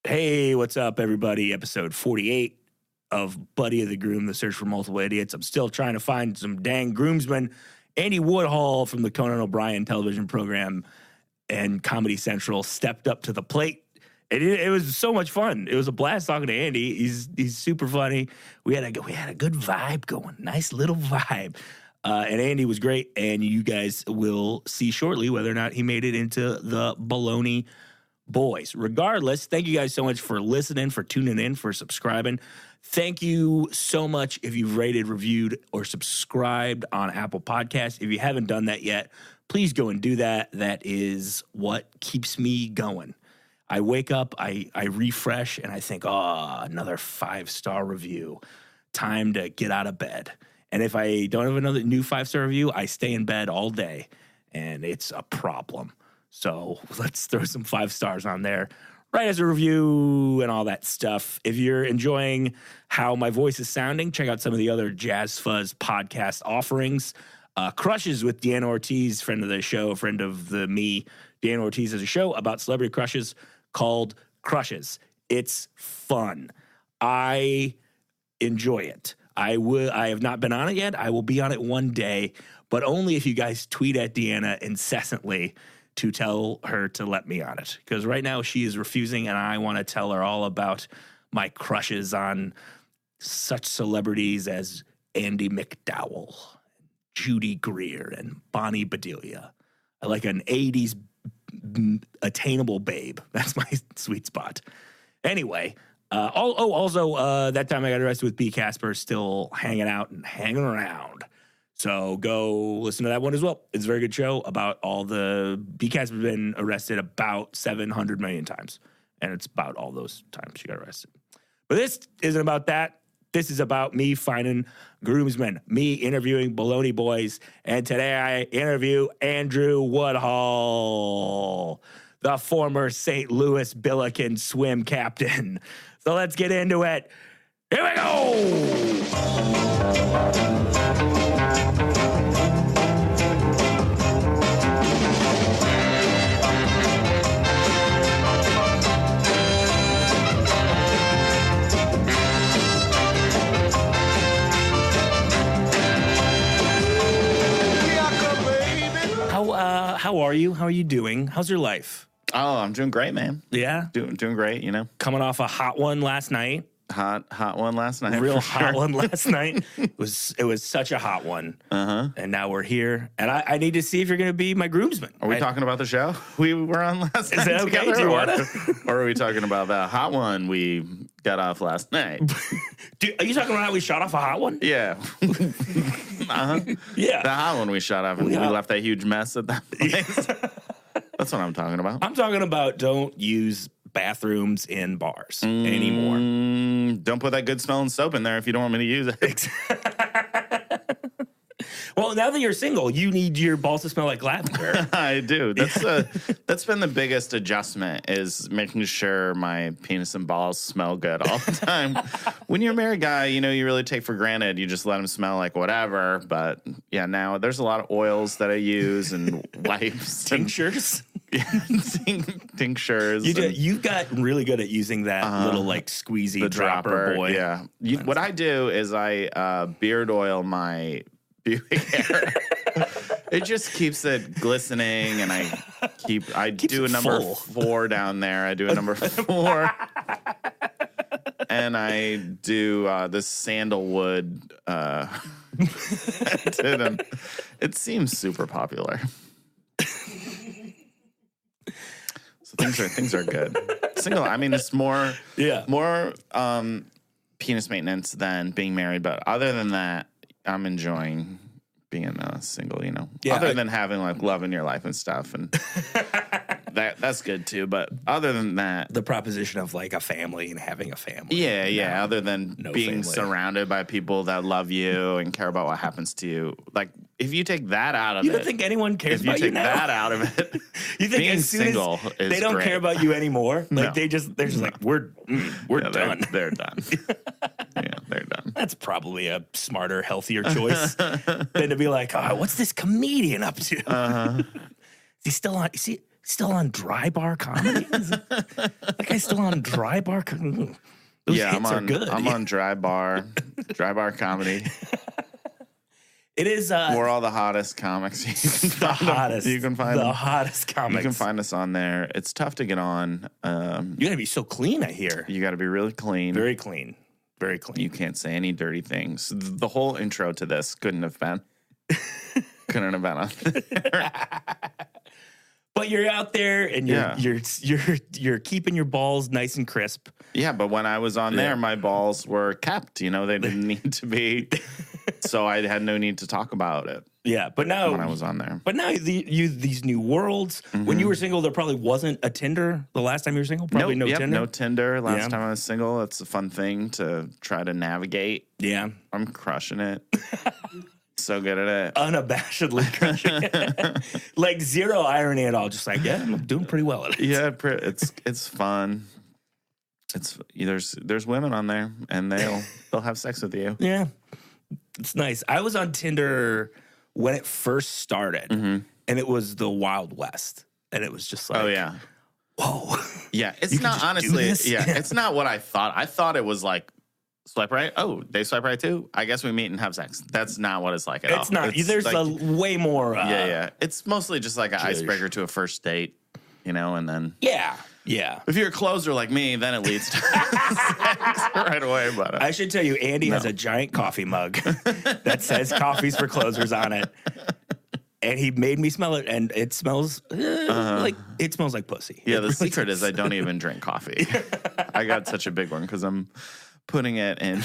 Hey, what's up, everybody? Episode 48 of Buddy of the Groom, The Search for Multiple Idiots. I'm still trying to find some dang groomsmen. Andy Woodhull from the Conan O'Brien television program and Comedy Central stepped up to the plate. It was so much fun. It was a blast talking to Andy. He's super funny. We had a good vibe going, nice little vibe. And Andy was great, and you guys will see shortly whether or not he made it into the Bologna Boys. Regardless, thank you guys so much for listening, for tuning in, for subscribing. Thank you so much if you've rated, reviewed, or subscribed on Apple Podcasts. If you haven't done that yet, please go and do that. That is what keeps me going. I wake up, I refresh, and I think, another 5-star review. Time to get out of bed. And if I don't have another new 5-star review, I stay in bed all day, and it's a problem. So let's throw some 5 stars on there. Write us a review and all that stuff. If you're enjoying how my voice is sounding, check out some of the other Jazz Fuzz podcast offerings. Crushes with Deanna Ortiz, friend of the show, friend of me. Deanna Ortiz has a show about celebrity crushes called Crushes. It's fun. I enjoy it. I have not been on it yet. I will be on it one day, but only if you guys tweet at Deanna incessantly to tell her to let me on it. Because right now she is refusing, and I want to tell her all about my crushes on such celebrities as Andy McDowell, Judy Greer, and Bonnie Bedelia. I like an 80s attainable babe. That's my sweet spot. Anyway, also, that time I got arrested with B. Casper, still hanging out and hanging around. So go listen to that one as well. It's a very good show about all the B. Casper's been arrested about 700 million times. And it's about all those times she got arrested. But this isn't about that. This is about me finding groomsmen, me interviewing Bologna Boys. And today I interview Andrew Woodhull, the former St. Louis Billiken swim captain. So let's get into it. Here we go. How are you? How are you doing? How's your life? Oh, I'm doing great, man. Yeah? Doing great, you know. Coming off a hot one last night. Hot one last night. Real hot one last night. It was such a hot one. Uh-huh. And now we're here. And I need to see if you're going to be my groomsman. Are we talking about the show we were on last night? Is that okay? Together, Do you want to? Or are we talking about the hot one we got off last night? Are you talking about how we shot off a hot one? Yeah. Uh-huh. Yeah. The hot one we shot off. And we left that huge mess at that place. That's what I'm talking about. I'm talking about don't use bathrooms in bars anymore. Don't put that good smelling soap in there if you don't want me to use it. Well, now that you're single, you need your balls to smell like lavender. I do. That's been the biggest adjustment, is making sure my penis and balls smell good all the time. When you're a married guy, you really take for granted. You just let them smell like whatever. But yeah, now there's a lot of oils that I use and wipes. Tinctures? Tinctures. You've got really good at using that little like squeezy dropper boy. Yeah. What I do is I beard oil my pubic hair. It just keeps it glistening, and I do a number 4 down there. I do a number 4. And I do this sandalwood. It seems super popular. So things are good. Single, I mean, it's more penis maintenance than being married, but other than that, I'm enjoying being single, Yeah, other than having like love in your life and stuff, and that's good too. But other than that, the proposition of like a family and having a family. Yeah. Other than being surrounded by people that love you and care about what happens to you, like if you take that out of it, you don't think anyone cares about you now? If you take that out of it, you think being as soon single as they don't great. care about you anymore? Like No. they're just like we're done. They're done. Yeah, they're done. That's probably a smarter, healthier choice than to be like, oh, what's this comedian up to? Is he still on? still on Dry Bar Comedy? That guy's still on Dry Bar Comedy. Those hits are good. I'm on Dry Bar Comedy. It is. We're all the hottest comics. You can find the hottest comics. You can find us on there. It's tough to get on. You gotta be so clean, I hear. You gotta be really clean. Very clean. Very clean. You can't say any dirty things. The whole intro to this couldn't have been on there. But you're out there and you're keeping your balls nice and crisp. Yeah, but when I was on there, my balls were kept. They didn't need to be. So I had no need to talk about it. Yeah, but now when I was on there. But now these new worlds. Mm-hmm. When you were single, there probably wasn't a Tinder. The last time you were single, probably no Tinder. No Tinder. Last time I was single, it's a fun thing to try to navigate. Yeah, I'm crushing it. So good at it. Unabashedly crushing it. Like zero irony at all. Just like, yeah, I'm doing pretty well at it. Yeah, it's fun. There's women on there and they'll have sex with you. Yeah. It's nice. I was on Tinder when it first started, and it was the Wild West, and it was just like, oh yeah, whoa, yeah. It's not honestly, it's not what I thought. I thought it was like swipe right. Oh, they swipe right too. I guess we meet and have sex. That's not what it's like at all. It's not. There's like, a way more. Yeah. It's mostly just like an icebreaker to a first date, and then yeah. If you're a closer like me, then it leads to sex right away. But I should tell you, Andy has a giant coffee mug that says "Coffees for Closers" on it, and he made me smell it, and it smells like pussy. Yeah, the secret is I don't even drink coffee. I got such a big one because I'm putting it in.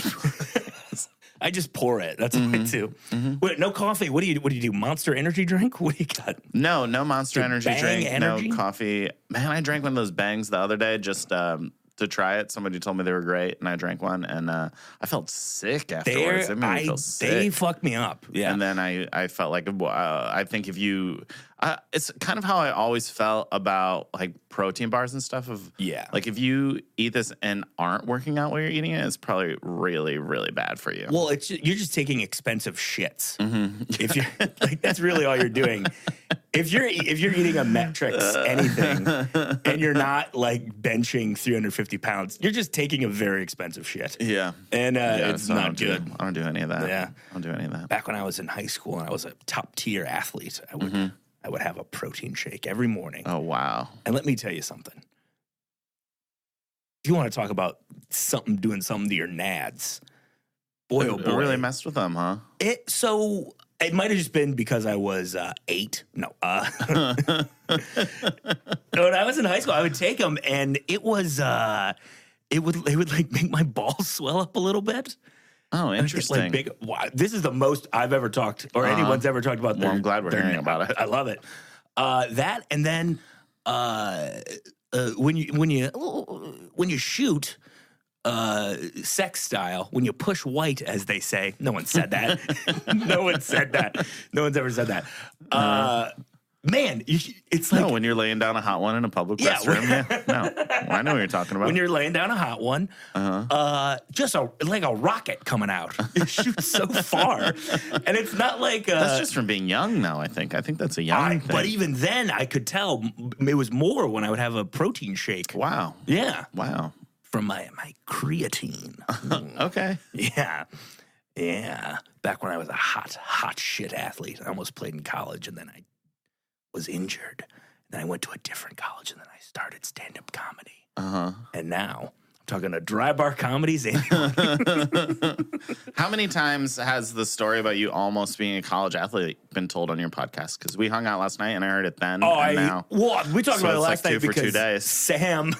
I just pour it. That's what I do. Wait, no coffee. What do you do? Monster Energy drink? What do you got? No Monster Energy drink. Energy? No coffee. Man, I drank one of those Bangs the other day just to try it. Somebody told me they were great, and I drank one, and I felt sick afterwards. It made me feel sick. They fucked me up. Yeah, and then I felt like I think if you, it's kind of how I always felt about like protein bars and stuff. Like if you eat this and aren't working out while you're eating it, it's probably really, really bad for you. Well, you're just taking expensive shits. If you're like, that's really all you're doing. If you're eating a Metrix anything and you're not like benching 350 pounds, you're just taking a very expensive shit. Yeah. And it's not good. I don't do any of that. Yeah. I don't do any of that. Back when I was in high school and I was a top tier athlete, I would have a protein shake every morning. Oh, wow. And let me tell you something. If you want to talk about doing something to your nads, boy, oh boy. It really messed with them, huh? It might have just been because I was 8. No. When I was in high school, I would take them, and it was it would like make my balls swell up a little bit. Oh, interesting. This is the most I've ever talked, or anyone's ever talked about. I'm glad we're hearing about it. I love it. That, and then when you shoot. Sex style, when you push white, as they say. No one said that. No one said that. No one's ever said that. Man, it's like... No, when you're laying down a hot one in a public restroom. No, I know what you're talking about. When you're laying down a hot one, just like a rocket coming out. It shoots so far. And it's not like... that's just from being young now, I think. I think that's a young thing. But even then, I could tell it was more when I would have a protein shake. Wow. Yeah. Wow. From my creatine. Okay. Yeah. Back when I was a hot shit athlete. I almost played in college, and then I was injured. Then I went to a different college, and then I started stand-up comedy. And now I'm talking to Dry Bar Comedies. How many times has the story about you almost being a college athlete been told on your podcast? Because we hung out last night, and I heard it then. We talked about it last night because 2 days. Sam.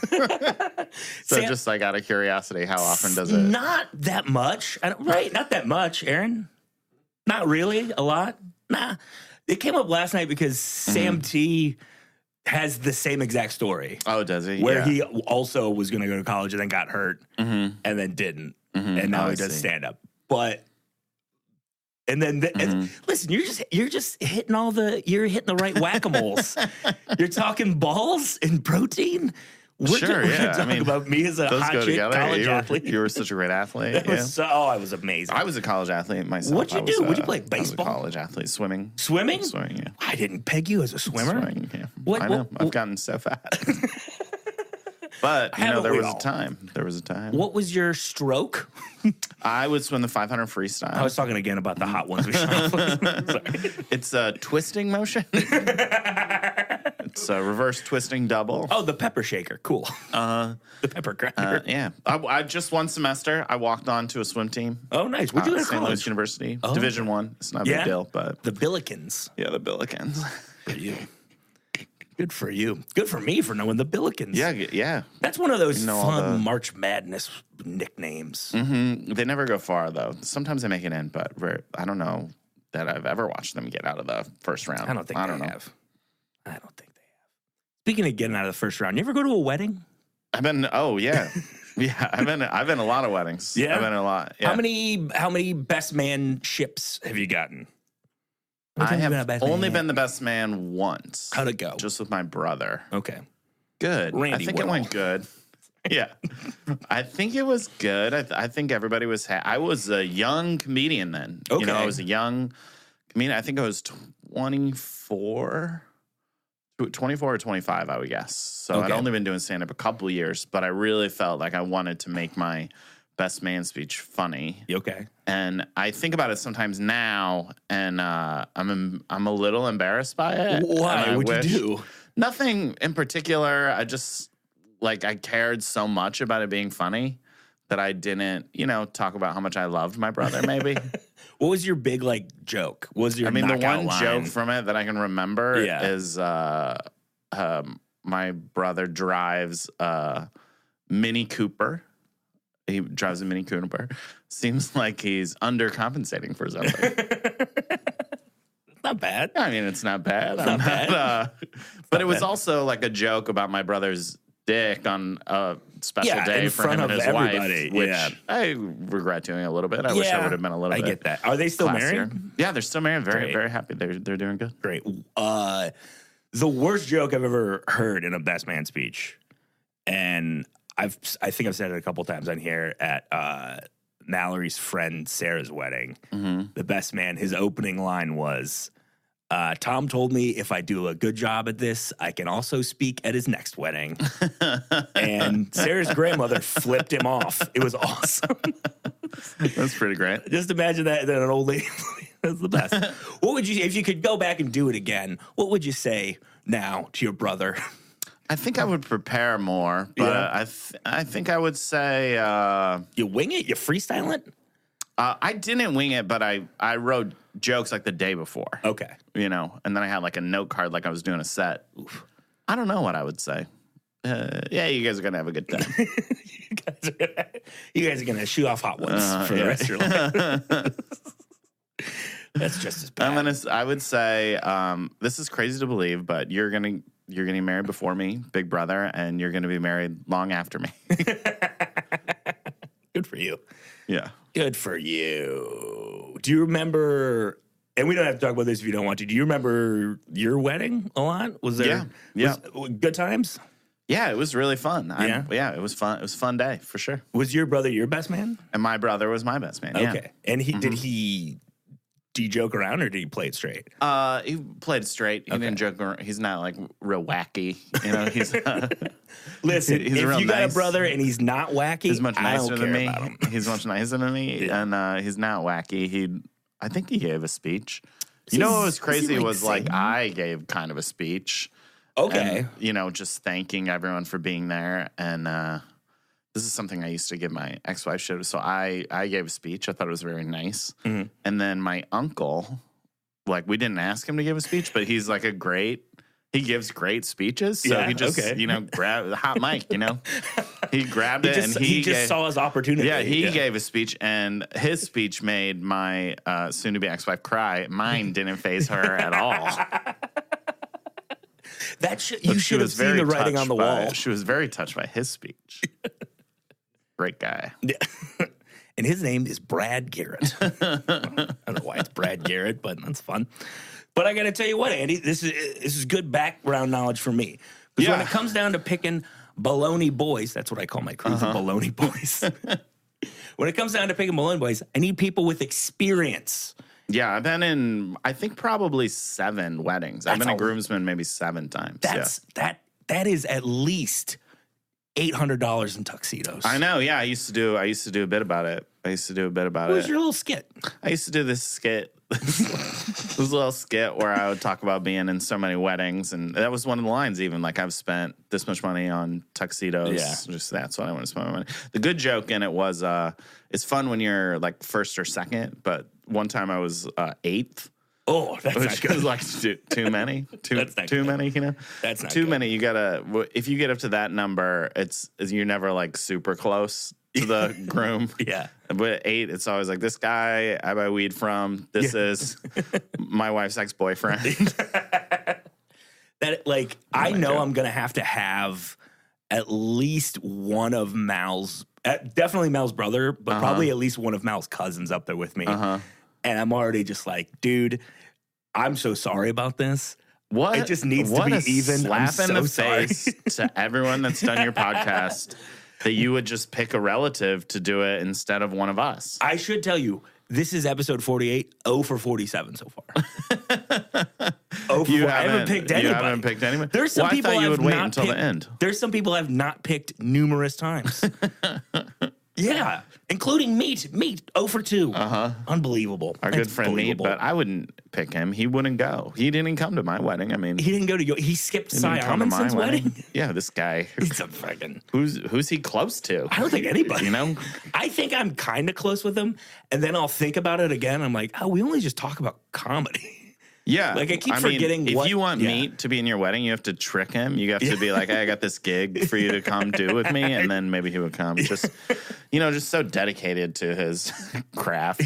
Sam, just like out of curiosity, how often does it? Not that much. Right? Not that much, Aaron. Not really. A lot. Nah. It came up last night because Sam T has the same exact story. Oh, does he? Where he also was going to go to college and then got hurt and then didn't. And now he does stand up. But and then listen, you're just hitting the right whack-a-moles. You're talking balls and protein. We're Sure, we're yeah. talking about me as a those hot go chick together. college You were, athlete. you were such a great athlete. Yeah. I was amazing. I was a college athlete myself. What'd you do? What'd you play, I was a baseball? college athlete. Swimming. Swimming? Swimming, yeah. I didn't peg you as a swimmer. Swimming, yeah. I know. I've gotten so fat. But, Haven't there we was all? a time. There was a time. What was your stroke? I would swim the 500 freestyle. I was talking again about the hot ones we saw. Sorry. It's a twisting motion. It's a reverse twisting double. Oh, the pepper shaker. Cool. The pepper cracker. Yeah. I just one semester, I walked on to a swim team. Oh, nice. Where'd you go to St. Louis college? University, Division I. It's not a big deal, but The Billikens. yeah, the Billikens. For you. Good for you. Good for me for knowing the Billikens. Yeah. That's one of those know all fun the- March Madness nicknames. They never go far though. Sometimes they make it in, but I don't know that I've ever watched them get out of the first round. I don't think they know. have. I don't think they have. Speaking of getting out of the first round, you ever go to a wedding? I've been. Oh yeah, yeah. I've been a lot of weddings. Yeah? I've been in a lot. Yeah. How many best man ships have you gotten? I have only been the best man once. How'd it go? Just with my brother. Okay. Good. Randy I think Woodhull. it went good. Yeah, I think it was good. I think everybody was. I was a young comedian then. Okay. I was a young comedian. I think I was 24 or 25, I would guess. So I'd Okay. only been doing stand up a couple years, but I really felt like I wanted to make my best man speech funny. Okay. And I think about it sometimes now, and I'm a little embarrassed by it. Why? And I What'd wish- you do? Nothing in particular. I just I cared so much about it being funny that I didn't, talk about how much I loved my brother. Maybe. What was your big joke? What was your the knockout one line? joke from it that I can remember Yeah. is my brother drives a Mini Cooper. He drives a Mini Cooper. Seems like he's undercompensating for something. Not bad. I mean, it's not bad. not bad. But it was also a joke about my brother's dick on a special day in for front him and of his everybody. wife, which Yeah. I regret doing a little bit. I wish I would have been a little I bit get that. Are they still classier. married? Yeah, they're still married. Very, Great. very happy. They're doing good. Great. The worst joke I've ever heard in a best man speech, and I think I've said it a couple times on here at Mallory's friend Sarah's wedding. Mm-hmm. The best man, his opening line was, Tom told me if I do a good job at this, I can also speak at his next wedding. And Sarah's grandmother flipped him off. It was awesome. That's pretty great. Just imagine that an old lady. That's the best. What would you, if you could go back and do it again, what would you say now to your brother? I think I would prepare more, but Yeah. I think I would say You wing it? You freestyle it? I didn't wing it, but I wrote jokes the day before. Okay. And then I had a note card I was doing a set. Oof. I don't know what I would say. Yeah, you guys are gonna have a good time. You guys are gonna shoot off hot ones for the rest of your life. That's just as bad. I would say this is crazy to believe, but you're getting married before me, big brother, and you're gonna be married long after me. Good for you. Yeah. Good for you. Do you remember? And we don't have to talk about this if you don't want to. Do you remember your wedding a lot? Was there? Yeah. Good times. Yeah, it was really fun. Yeah? It was fun. It was a fun day for sure. Was your brother your best man? And my brother was my best man. Yeah. Okay. And did he joke around or did he play it straight? He played it straight. He didn't joke around. He's not real wacky. He's Listen, he's if real you got nice. a brother and he's not wacky, He's much I don't nicer care than me. about him. He's much nicer than me, and he's not wacky. I think he gave a speech. What was crazy was I gave kind of a speech. Okay. And, just thanking everyone for being there. And this is something I used to give my ex-wife shit. So I gave a speech. I thought it was very nice. Mm-hmm. And then my uncle, we didn't ask him to give a speech, but he's he gives great speeches. So Yeah, he just, okay. grabbed the hot mic, He grabbed it and he just saw his opportunity. Yeah, he gave a speech, and his speech made my soon-to-be ex-wife cry. Mine didn't faze her at all. You should have seen the writing on the wall. She was very touched by his speech. Great guy. And his name is Brad Garrett. I don't know why it's Brad Garrett, but that's fun. But I got to tell you what, Andy, this is good background knowledge for me. Because when it comes down to picking Bologna boys, that's what I call my crew, the Bologna boys. When it comes down to picking Bologna boys, I need people with experience. Yeah, I've been in, I think, probably 7 weddings. I've been a groomsman maybe 7 times. That is at least $800 in tuxedos. I know. Yeah, I used to do a bit about it. What was your little skit? I used to do this skit, this little skit where I would talk about being in so many weddings, and that was one of the lines. Even like, I've spent this much money on tuxedos. Yeah, just that's what I want to spend my money. The good joke in it was, it's fun when you're like first or second, but one time I was 8th. Oh, that's not good. Is like too many. Too many, you know? That's not too good. many. You gotta, if you get up to that number, you're never like super close to the groom. Yeah. But 8, it's always like, this guy I buy weed from. This is my wife's ex-boyfriend. That, like, I know I'm going to have at least one of Mal's, definitely Mal's brother, but probably at least one of Mal's cousins up there with me. And I'm already just like, dude, I'm so sorry about this. What? It just needs to be even. Slap in the face to everyone that's done your podcast that you would just pick a relative to do it instead of one of us. I should tell you, this is episode 48, 0 for 47 so far. I haven't picked anybody. You haven't picked anybody? There's some people I thought you would wait until the end. There's some people I've not picked numerous times. Yeah, including Meat, 0 for 2. Unbelievable. Our good friend Meat, but I wouldn't pick him. He wouldn't go. He didn't come to my wedding. I mean, he didn't go to he skipped Cy Amundsen's wedding. Yeah, this guy. He's a fucking. Who's he close to? I don't think anybody. You know, I think I'm kind of close with him, and then I'll think about it again. I'm like, oh, we only just talk about comedy. Yeah. Like, I keep forgetting if you want Meat to be in your wedding, you have to trick him. You have to be like, hey, I got this gig for you to come do with me. And then maybe he would come. Just so dedicated to his craft.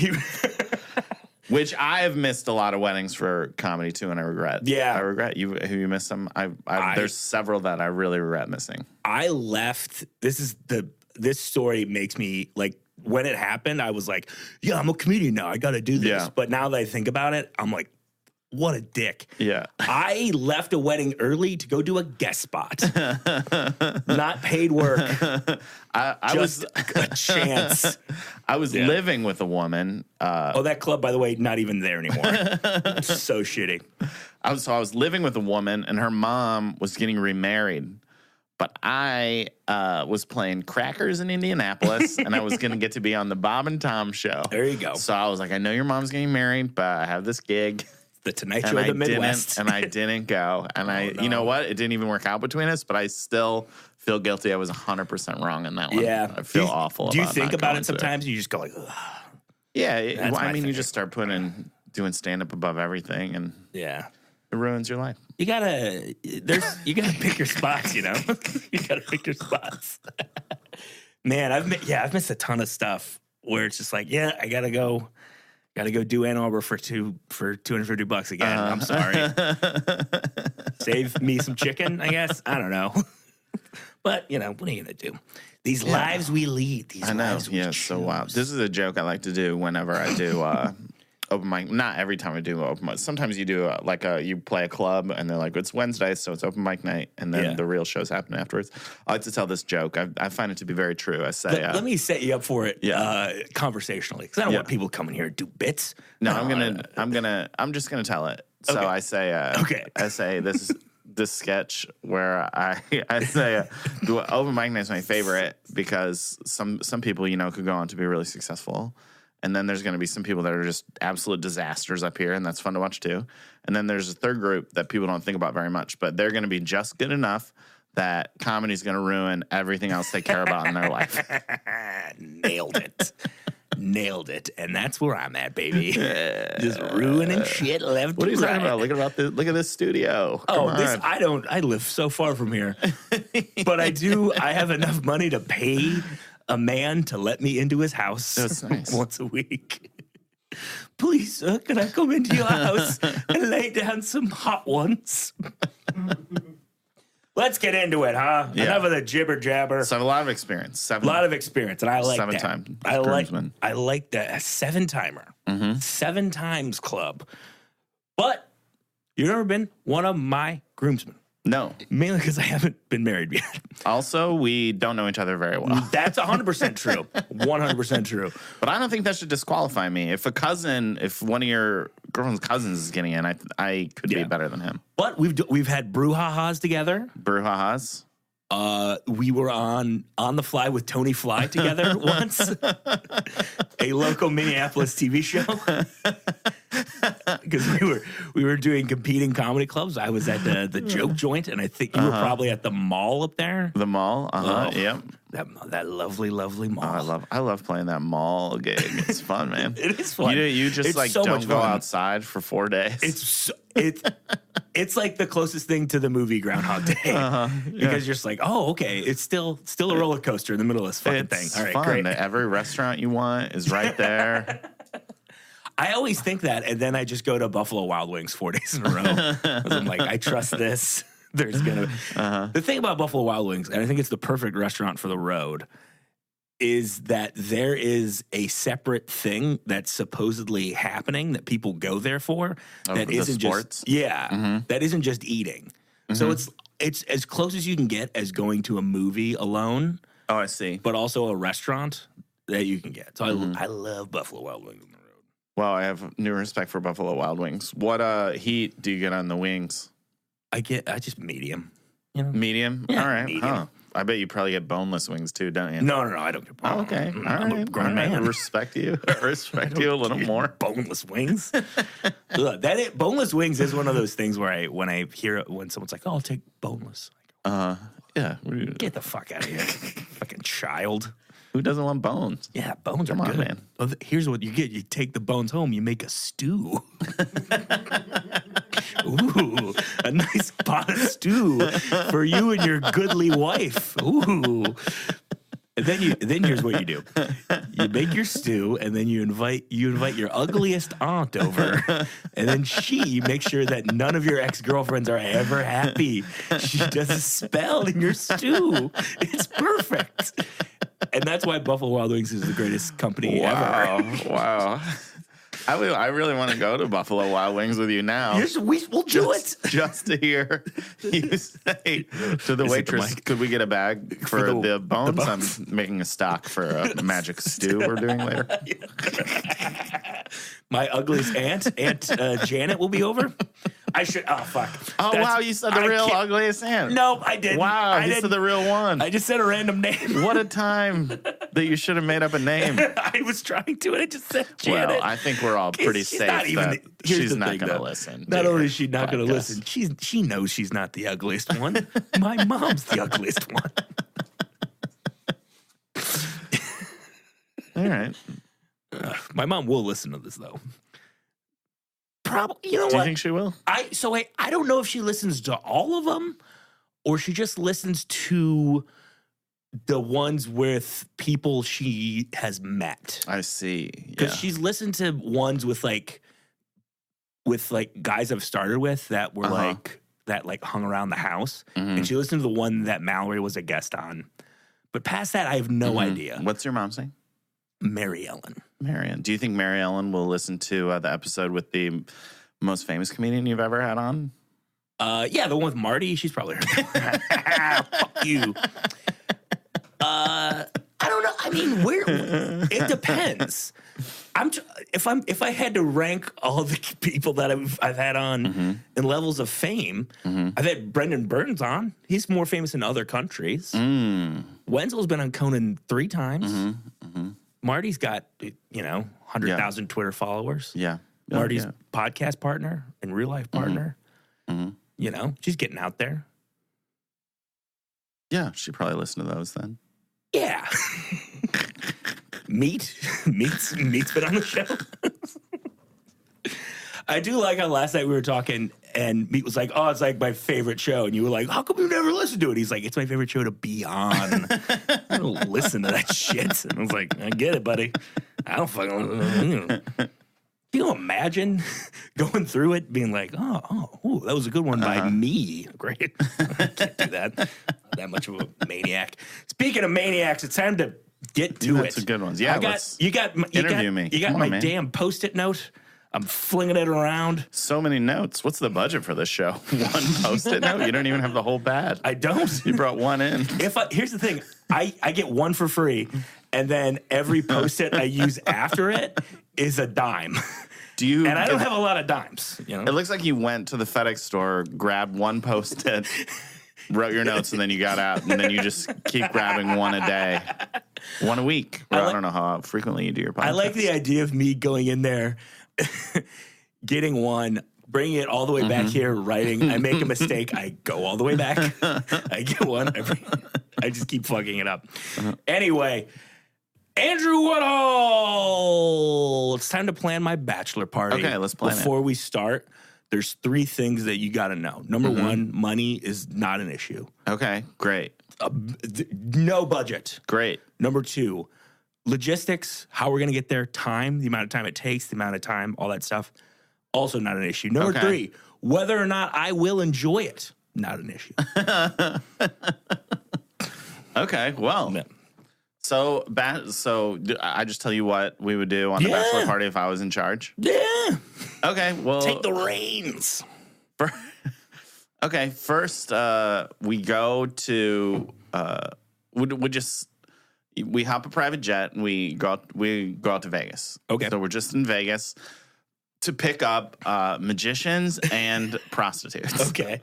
Which I have missed a lot of weddings for comedy, too, and I regret. Yeah. I regret. You missed them? There's several that I really regret missing. I left. This story makes me, like, when it happened, I was like, yeah, I'm a comedian now. I got to do this. Yeah. But now that I think about it, I'm like, what a dick. Yeah. I left a wedding early to go do a guest spot. Not paid work. I was a chance. I was living with a woman. That club, by the way, not even there anymore. So shitty. I was living with a woman, and her mom was getting remarried. But I was playing crackers in Indianapolis, and I was going to get to be on the Bob and Tom show. There you go. So I was like, I know your mom's getting married, but I have this gig. The Tonight Show of the Midwest. And I didn't go. And you know what? It didn't even work out between us, but I still feel guilty. I was 100% wrong in that one. Yeah. I feel awful. Do you think about it sometimes? You just go like, ugh. Yeah. You just start doing stand-up above everything, and it ruins your life. You gotta pick your spots, you know? You gotta pick your spots. Man, I've missed a ton of stuff where it's just like, I gotta go do Ann Arbor for $250 again. I'm sorry. Save me some chicken, I guess. I don't know. But, what are you going to do? These lives we lead. I know. Yeah, so wow. This is a joke I like to do whenever I do open mic. Not every time I do open mic. Sometimes you do you play a club and they're like, it's Wednesday, so it's open mic night, and then the real shows happen afterwards. I like to tell this joke. I find it to be very true. I say, let me set you up for it conversationally, because I don't want people coming here to do bits. No, I'm just gonna tell it. So I say, I say this sketch where I say open mic night is my favorite because some people could go on to be really successful. And then there's going to be some people that are just absolute disasters up here, and that's fun to watch too. And then there's a third group that people don't think about very much, but they're going to be just good enough that comedy's going to ruin everything else they care about in their life. Nailed it. And that's where I'm at, baby. Just ruining shit left. What are you talking about? Look at this studio. I live so far from here. But I have enough money to pay a man to let me into his house. That's nice. Once a week. Please, sir, can I come into your house and lay down some hot ones? Let's get into it, huh? Yeah. Enough of the jibber jabber. So I have a lot of experience. And I like 7 that. times. I like that. A 7-timer. 7 times club. But you've never been one of my groomsmen. No. Mainly because I haven't been married yet. Also, we don't know each other very well. That's 100% true. 100% true. But I don't think that should disqualify me. If one of your girlfriend's cousins is getting in, I could be better than him. But we've had brouhahas together. Brouhahas? We were on The Fly with Tony Fly together once. A local Minneapolis TV show. Because we were doing competing comedy clubs. I was at the Joke Joint, and I think you were probably at the mall up there. The mall? Yep. That lovely, lovely mall. I love playing that mall gig. It's fun, man. It is fun. You just it's so don't go outside for 4 days. It's like the closest thing to the movie Groundhog Day. Because you're just like, oh, okay, it's still a roller coaster in the middle of this fucking thing. All right, fun. great. Every restaurant you want is right there. I always think that, and then I just go to Buffalo Wild Wings 4 days in a row. 'Cause I'm like, I trust this. There's gonna the thing about Buffalo Wild Wings, and I think it's the perfect restaurant for the road, is that there is a separate thing that's supposedly happening that people go there for. That isn't sports? Just that isn't just eating. So it's as close as you can get as going to a movie alone. Oh, I see. But also a restaurant that you can get. So I love Buffalo Wild Wings on the road. Well, I have new respect for Buffalo Wild Wings. What heat do you get on the wings? I just medium. You know? Medium? Yeah, all right. medium. Huh. I bet you probably get boneless wings too, don't you? No, I don't get boneless. Oh, okay. I'm a grown man. I respect you. I respect you a little more. Boneless wings. Look, boneless wings is one of those things where when someone's like, "Oh, I'll take boneless," I go, yeah. Get the fuck out of here, fucking child. Who doesn't want bones? Yeah, bones Come are on, good. man. Well, here's what you get: you take the bones home, you make a stew. Ooh, a nice pot of stew for you and your goodly wife. Ooh. And then here's what you do. You make your stew, and then you invite your ugliest aunt over, and then she makes sure that none of your ex-girlfriends are ever happy. She does a spell in your stew. It's perfect. And that's why Buffalo Wild Wings is the greatest company ever. Wow. I really want to go to Buffalo Wild Wings with you now. We'll do it. Just to hear you say to the waitress, could we get a bag for the bones? I'm making a stock for a magic stew we're doing later. My ugliest Aunt Janet will be over. I should. Oh fuck. Oh wow! You said the real ugliest aunt. No, I didn't. Wow, you said the real one. I just said a random name. What a time that you should have made up a name. I was trying to, and I just said Janet. Well, I think we're all pretty safe that she's not going to listen. Not only is she not going to listen, she knows she's not the ugliest one. My mom's the ugliest one. All right. My mom will listen to this though. Probably. You know what? Do you think she will? I don't know if she listens to all of them or she just listens to the ones with people she has met. I see. Because she's listened to ones with guys I've started with that were that hung around the house. Mm-hmm. And she listened to the one that Mallory was a guest on. But past that, I have no idea. What's your mom's name? Mary Ellen. Marianne. Do you think Mary Ellen will listen to the episode with the most famous comedian you've ever had on? Yeah, the one with Marty. She's probably heard that. Fuck you. I don't know. I mean, it depends. If I had to rank all the people that I've had on in levels of fame, I've had Brendan Burns on. He's more famous in other countries. Wenzel's been on Conan 3 times. Marty's got 100,000 Twitter followers. Yeah. Marty's podcast partner and real life partner. She's getting out there. Yeah, she probably listened to those then. Yeah. Meat's been on the show. I do like how last night we were talking and Meat was like, "Oh, it's like my favorite show," and you were like, "How come you never listened to it?" He's like, "It's my favorite show to be on." I don't listen to that shit. And I was like, "I get it, buddy. I don't fucking." Can you imagine going through it, being like, "Oh, that was a good one by me." Great. I can't do that. Not that much of a maniac. Speaking of maniacs, it's time to get to it. Some good ones. Yeah, you got interview me. You got Come on, my man. damn Post-it note I'm flinging it around. So many notes. What's the budget for this show? One Post-it note? You don't even have the whole pad. I don't. You brought one in. Here's the thing. I get one for free, and then every Post-it I use after it is a dime. And I don't have a lot of dimes. You know? It looks like you went to the FedEx store, grabbed one Post-it, wrote your notes, and then you got out, and then you just keep grabbing one a day, one a week. I don't know how frequently you do your podcast. I like the idea of me going in there, getting one, bringing it all the way back here, writing. I make a mistake. I go all the way back. I get one. I just keep fucking it up. Anyway, Andrew Woodhull. It's time to plan my bachelor party. Okay, let's plan it. Before we start, there's 3 things that you got to know. Number 1, money is not an issue. Okay, great. No budget. Great. Number 2, logistics, how we're going to get there, time, the amount of time it takes, the amount of time, all that stuff, also not an issue. Number 3, whether or not I will enjoy it, not an issue. Okay, well. Yeah. So I just tell you what we would do on the bachelor party if I was in charge? Yeah. Okay, well. Take the reins. Okay, first we go to, we hop a private jet and we go out to Vegas. Okay. So we're just in Vegas to pick up magicians and prostitutes. Okay.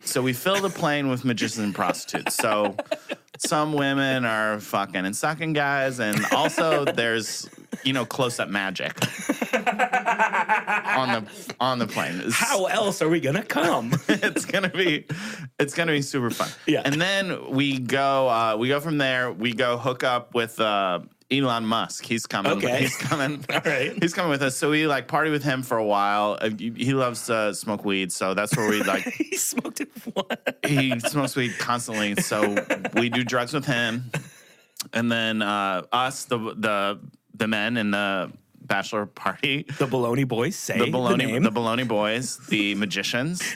So we fill the plane with magicians and prostitutes. So some women are fucking and sucking guys, and also there's, close-up magic on the plane. How else are we gonna come? It's gonna be super fun. Yeah. And then we go from there. We go hook up with Elon Musk. He's coming. Okay. He's coming. All right. He's coming with us. So we party with him for a while. He loves to smoke weed, so that's where we He smoked it. What? He smokes weed constantly, so we do drugs with him. And then us, the men in the bachelor party, The Bologna Boys, say the name. Bologna Boys, the magicians,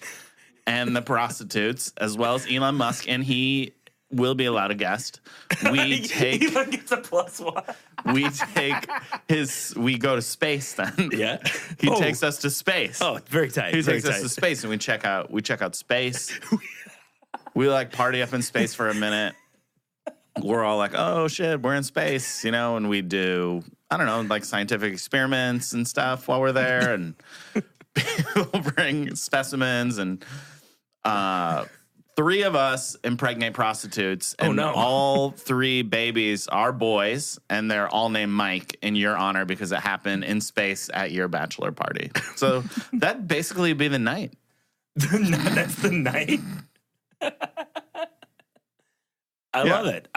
and the prostitutes, as well as Elon Musk, and he will be allowed a guest. We take Elon gets a +1. we go to space then. Yeah. He takes us to space. Oh, very tight. He very takes us tight. to space, and we check out space. We party up in space for a minute. We're all like, oh shit, we're in space, and we do, I don't know, scientific experiments and stuff while we're there, and people bring specimens, and 3 of us impregnate prostitutes, and all 3 babies are boys, and they're all named Mike in your honor because it happened in space at your bachelor party. So that basically be the night. That's the night. I love it.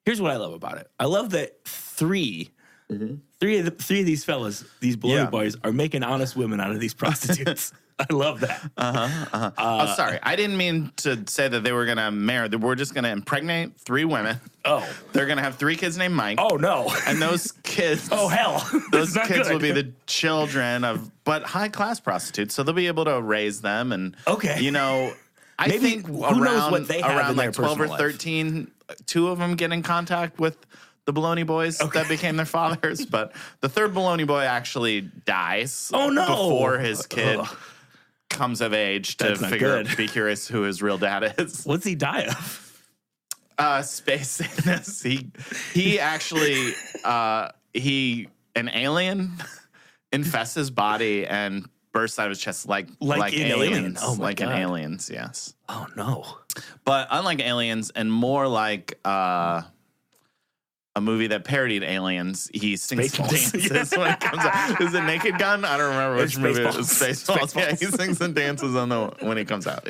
Here's what I love about it. I love that 3 of these fellas, these Bologna boys, are making honest women out of these prostitutes. I love that. Oh, sorry. I didn't mean to say that they were going to marry. We're just going to impregnate 3 women. Oh. They're going to have 3 kids named Mike. Oh, no. And those kids. Oh, hell. Those kids will be the children of, but high-class prostitutes. So they'll be able to raise them. And, I think who around, knows what they have in their 12 or personal 13, 2 of them get in contact with the Bologna Boys that became their fathers. But the 3rd Bologna Boy actually dies. Oh, no. Before his kid comes of age to be curious who his real dad is. What's he die of? Space sickness. He actually an alien infests his body and bursts out of his chest like aliens. Oh my God. In Aliens, yes. Oh no. But unlike Aliens and more like a movie that parodied Aliens, he sings and dances when it comes out. Is it Naked Gun? I don't remember which movie it was. Spaceballs. Yeah, he sings and dances when it comes out.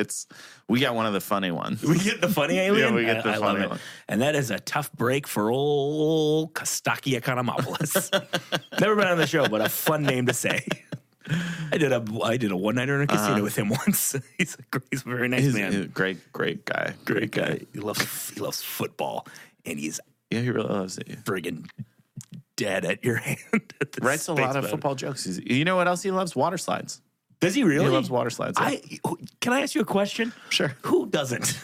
We got one of the funny ones. We get the funny alien? Yeah, we get the funny one. And that is a tough break for old Kostaki Economopoulos. Never been on the show, but a fun name to say. I did a one-nighter in a casino with him once. He's a very nice man. He's a great guy. Great guy. He loves football, and he's he really loves it. Friggin' dead at your hand. Writes a lot of football jokes. You know what else he loves? Water slides. Does he really? He loves water slides. Yeah. Can I ask you a question? Sure. Who doesn't?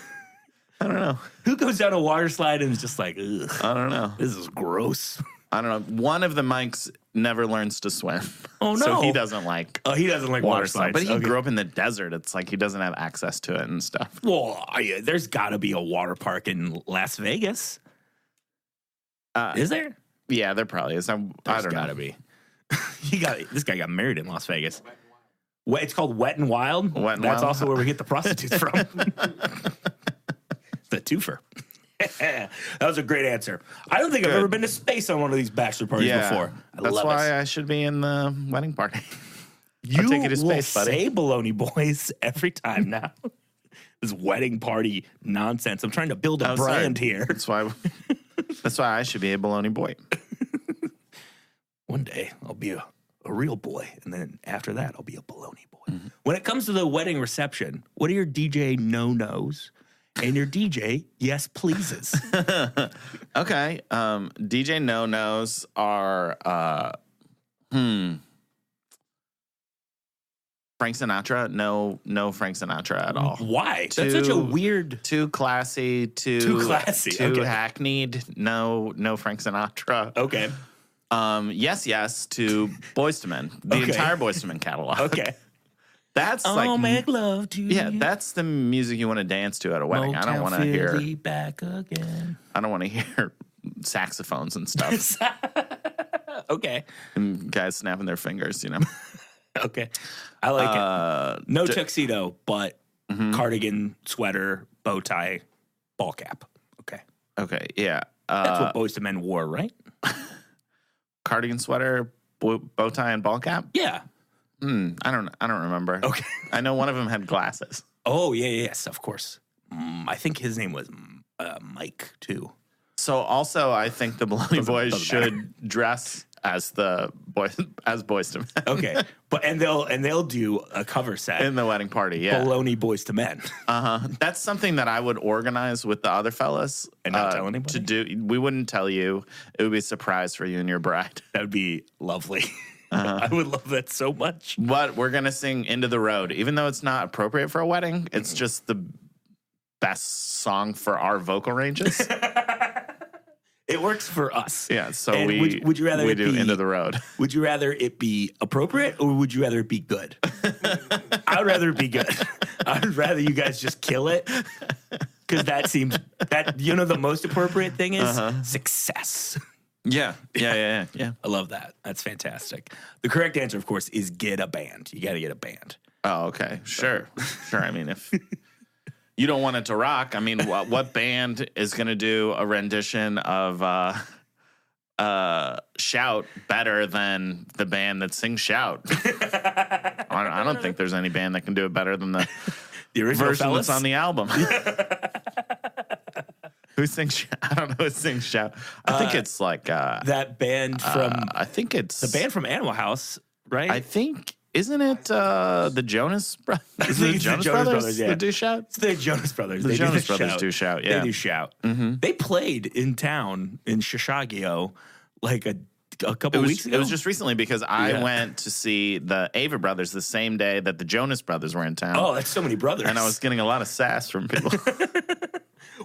I don't know. Who goes down a water slide and is just like, ugh. I don't know. This is gross. I don't know. One of the Mikes never learns to swim. Oh, no. So he doesn't like water slides. But he grew up in the desert. It's like he doesn't have access to it and stuff. Well, there's got to be a water park in Las Vegas. Is there? Yeah, there probably is. I don't know. Gotta be. This guy got married in Las Vegas. It's called Wet and Wild. That's also where we get the prostitutes from. The twofer. That was a great answer. I don't think I've ever been to space on one of these bachelor parties before. That's why I should be in the wedding party. You take you to space, will buddy. say Bologna Boys every time now. This wedding party nonsense. I'm trying to build a brand here. That's why I should be a Bologna boy. One day I'll be a real boy, and then after that I'll be a Bologna boy. Mm-hmm. When it comes to the wedding reception, what are your DJ no-nos and your DJ yes pleases? Okay. DJ no-nos are Frank Sinatra. No Frank Sinatra at all. Why? That's such a weird. Too classy. Too hackneyed. No Frank Sinatra. Okay. Yes to Boyz II Men. The entire Boyz II Men catalog. Okay. That's I'll make love to you. Yeah, that's the music you want to dance to at a wedding. Motel I don't want to hear back again. I don't want to hear saxophones and stuff. Okay. And guys snapping their fingers, you know. Okay. I like it. No tuxedo, but cardigan, sweater, bow tie, ball cap. Okay. Okay, yeah. That's what Boyz II Men wore, right? Cardigan, sweater, bow tie, and ball cap? Yeah. I don't remember. Okay. I know one of them had glasses. Oh, yes, of course. I think his name was Mike, too. So also, I think the Bologna Boys should dress as Boyz II Men. Okay, and they'll do a cover set in the wedding party. Yeah, Bologna Boyz II Men. That's something that I would organize with the other fellas and not tell anybody to do. We wouldn't tell you. It would be a surprise for you and your bride. That would be lovely. I would love that so much. But we're gonna sing "Into the Road," even though it's not appropriate for a wedding. It's just the best song for our vocal ranges. It works for us. Yeah, so and would you rather we do "Into the Road"? Would you rather it be appropriate or would you rather it be good? I would rather it be good. I would rather you guys just kill it because that seems the most appropriate thing is success. Yeah. I love that. That's fantastic. The correct answer, of course, is get a band. You got to get a band. Oh, okay. Sure. I mean, if you don't want it to rock, I mean, what band is going to do a rendition of Shout better than the band that sings Shout? I don't think there's any band that can do it better than the original version fellas? that's on the album. Who sings Shout? I don't know who sings Shout. I think it's like that band from I think it's the band from Animal House, right? I think isn't it the Jonas Brothers? The Jonas Brothers? Yeah. That do Shout? It's the Jonas Brothers. The Jonas Brothers do Shout. Yeah, they do Shout. Mm-hmm. They played in town in Chicago like a couple weeks ago. It was just recently because I went to see the Ava Brothers the same day that the Jonas Brothers were in town. Oh, that's so many brothers. And I was getting a lot of sass from people.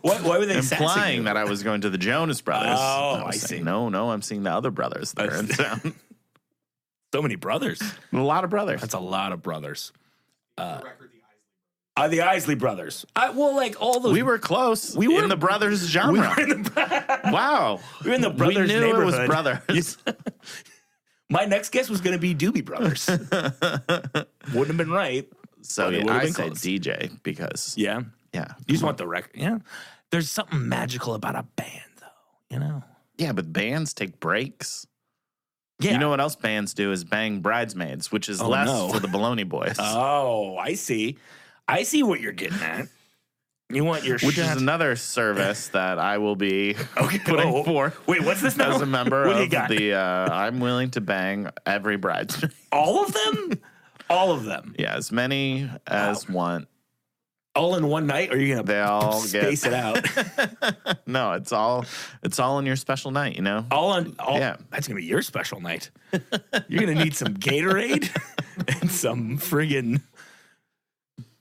Why were they implying that I was going to the Jonas Brothers? Oh, I see. No, I'm seeing the other brothers that are in town. So many brothers. A lot of brothers. That's a lot of brothers. The Isley Brothers. Like all those. We were close. We were in the brothers genre. Wow. We were in the brothers we knew neighborhood. It was brothers. My next guess was going to be Doobie Brothers. Wouldn't have been right. So I say DJ because. Yeah. Yeah. You just want the record. Yeah. There's something magical about a band, though, Yeah, but bands take breaks. Yeah. You know what else bands do is bang bridesmaids, which is less for the Bologna Boys. Oh, I see. I see what you're getting at. You want your Which is another service that I will be putting forth. Wait, what's this now? As a member of the I'm willing to bang every bridesmaid. All of them? All of them? Yeah, as many as want. All in one night? Or are you going to space it out? No, it's all in your special night, Yeah. That's going to be your special night. You're going to need some Gatorade and some friggin'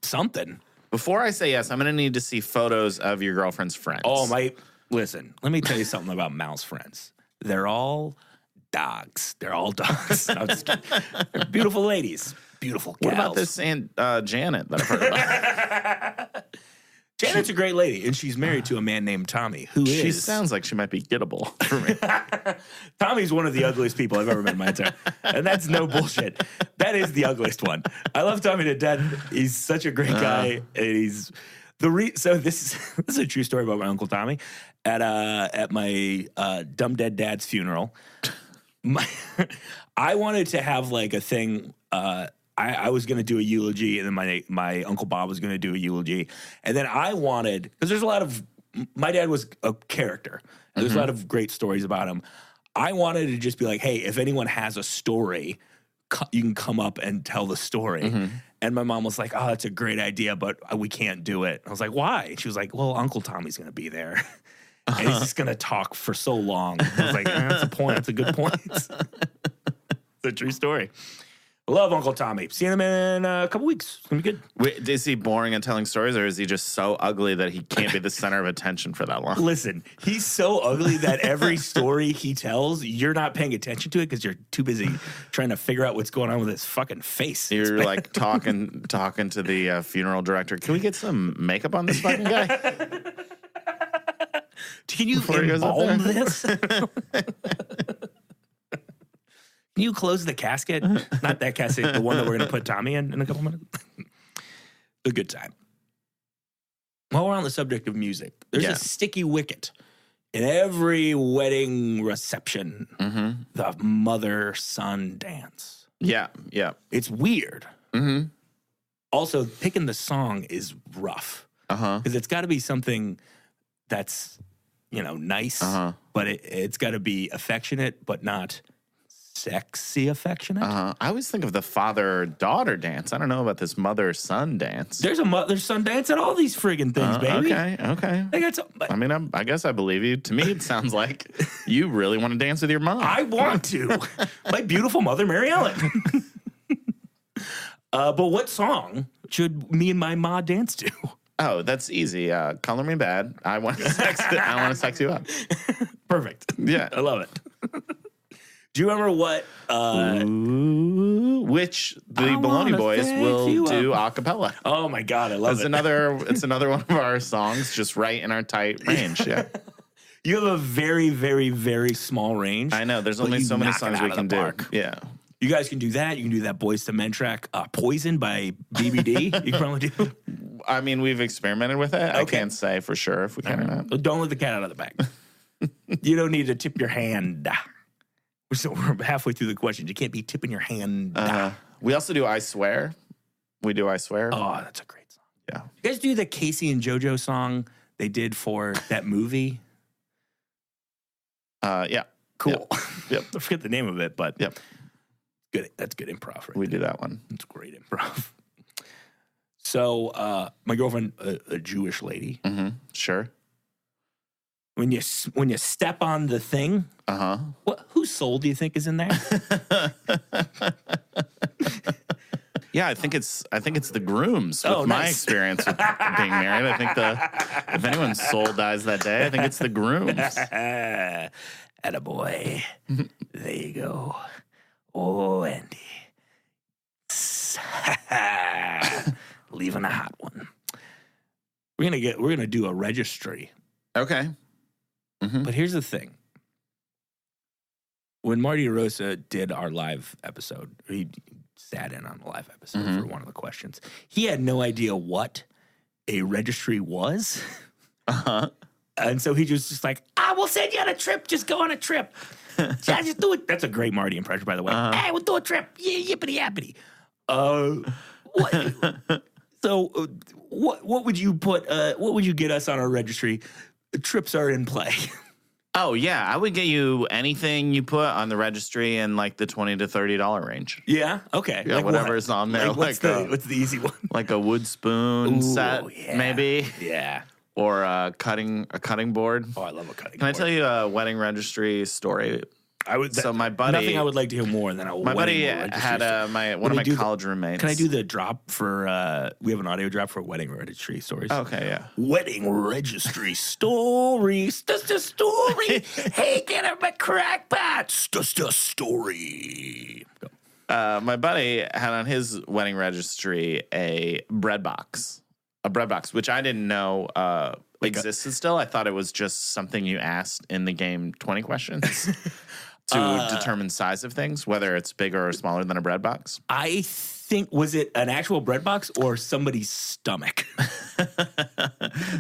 something. Before I say yes, I'm going to need to see photos of your girlfriend's friends. Listen, let me tell you something about Mal's friends. They're all dogs. They're all dogs. I'm just kidding. They're beautiful ladies. Beautiful gals. What about this Aunt Janet that I've heard about? Janet's a great lady, and she's married to a man named Tommy, who She sounds like she might be gettable for me. Tommy's one of the ugliest people I've ever met in my entire, and that's no bullshit. That is the ugliest one. I love Tommy to death. He's such a great guy, and he's so this is a true story about my Uncle Tommy. At my dumb dead dad's funeral, I wanted to have like a thing. I was going to do a eulogy, and then my Uncle Bob was going to do a eulogy. And then I wanted, because there's a lot of, my dad was a character. There's a lot of great stories about him. I wanted to just be like, hey, if anyone has a story, you can come up and tell the story. And my mom was like, oh, that's a great idea, but we can't do it. I was like, why? She was like, well, Uncle Tommy's going to be there. And he's just going to talk for so long. I was like, that's a point. That's a good point. It's a true story. Love Uncle Tommy. See him in a couple weeks. It's going to be good. Wait, is he boring at telling stories, or is he just so ugly that he can't be the center of attention for that long? Listen, he's so ugly that every story he tells, you're not paying attention to it because you're too busy trying to figure out what's going on with his fucking face. You're like talking to the funeral director. Can we get some makeup on this fucking guy? Can you embalm this? Can you close the casket? Not that casket, the one that we're going to put Tommy in a couple minutes. A good time. While we're on the subject of music, there's a sticky wicket in every wedding reception. The mother-son dance. Yeah. It's weird. Also, picking the song is rough. Because it's got to be something that's, nice, but it's got to be affectionate, but not sexy affectionate. I always think of the father-daughter dance. I don't know about this mother-son dance. There's a mother-son dance at all these friggin' things, baby. Okay. They got some, I mean, I guess I believe you. To me, it sounds like you really want to dance with your mom. I want to. My beautiful mother, Mary Ellen. But what song should me and my ma dance to? Oh, that's easy. Color Me Bad. I want to sex you up. Perfect. Yeah. I love it. Do you remember what? Which the Bologna Boys will do a cappella. Oh my God, I love it. It's another one of our songs, just right in our tight range. Yeah. You have a very, very, very small range. I know. There's only so many songs we can do. Yeah. You guys can do that. You can do that Boys to Men track, Poison by BBD. You can probably do. I mean, we've experimented with it. Okay. I can't say for sure if we can or not. Don't let the cat out of the bag. You don't need to tip your hand. So we're halfway through the questions. You can't be tipping your hand. We also do I Swear. We do I Swear. Oh, that's a great song. Yeah. You guys do the Casey and JoJo song they did for that movie? Yeah. Cool. Yep. I forget the name of it, but yep. Good. That's good improv. Right we do that one. It's great improv. So my girlfriend, a Jewish lady. Sure. When you step on the thing, whose soul do you think is in there? Yeah, I think it's the grooms. With my experience with being married, I think if anyone's soul dies that day, I think it's the grooms. Attaboy. There you go. Oh, Andy. Leaving a hot one. We're gonna do a registry. Okay. But here's the thing. When Marty Rosa did our live episode, he sat in on the live episode for one of the questions. He had no idea what a registry was. And so he was just like, we'll send you on a trip. Just go on a trip. Just do it. That's a great Marty impression, by the way. Hey, we'll do a trip. Yeah, yippity yappity. So what would you put? What would you get us on our registry? Trips are in play. Oh yeah, I would get you anything you put on the registry in like the $20 to $30 range. Yeah. Okay. Yeah, like whatever's on there. What's the easy one? Like a wood spoon set, maybe. Yeah. Or a cutting board. Oh, I love a cutting board. Can I tell you a wedding registry story? my buddy, nothing I would like to hear more than a my buddy wedding had one of my college roommates. Can I do the drop for? We have an audio drop for wedding registry stories. Okay, yeah. Wedding registry stories. Just a story. Hey, get him a crackpot. Just a story. Go. My buddy had on his wedding registry a bread box, which I didn't know existed still. I thought it was just something you asked in the game 20 questions to determine size of things, whether it's bigger or smaller than a bread box. I think, was it an actual bread box or somebody's stomach?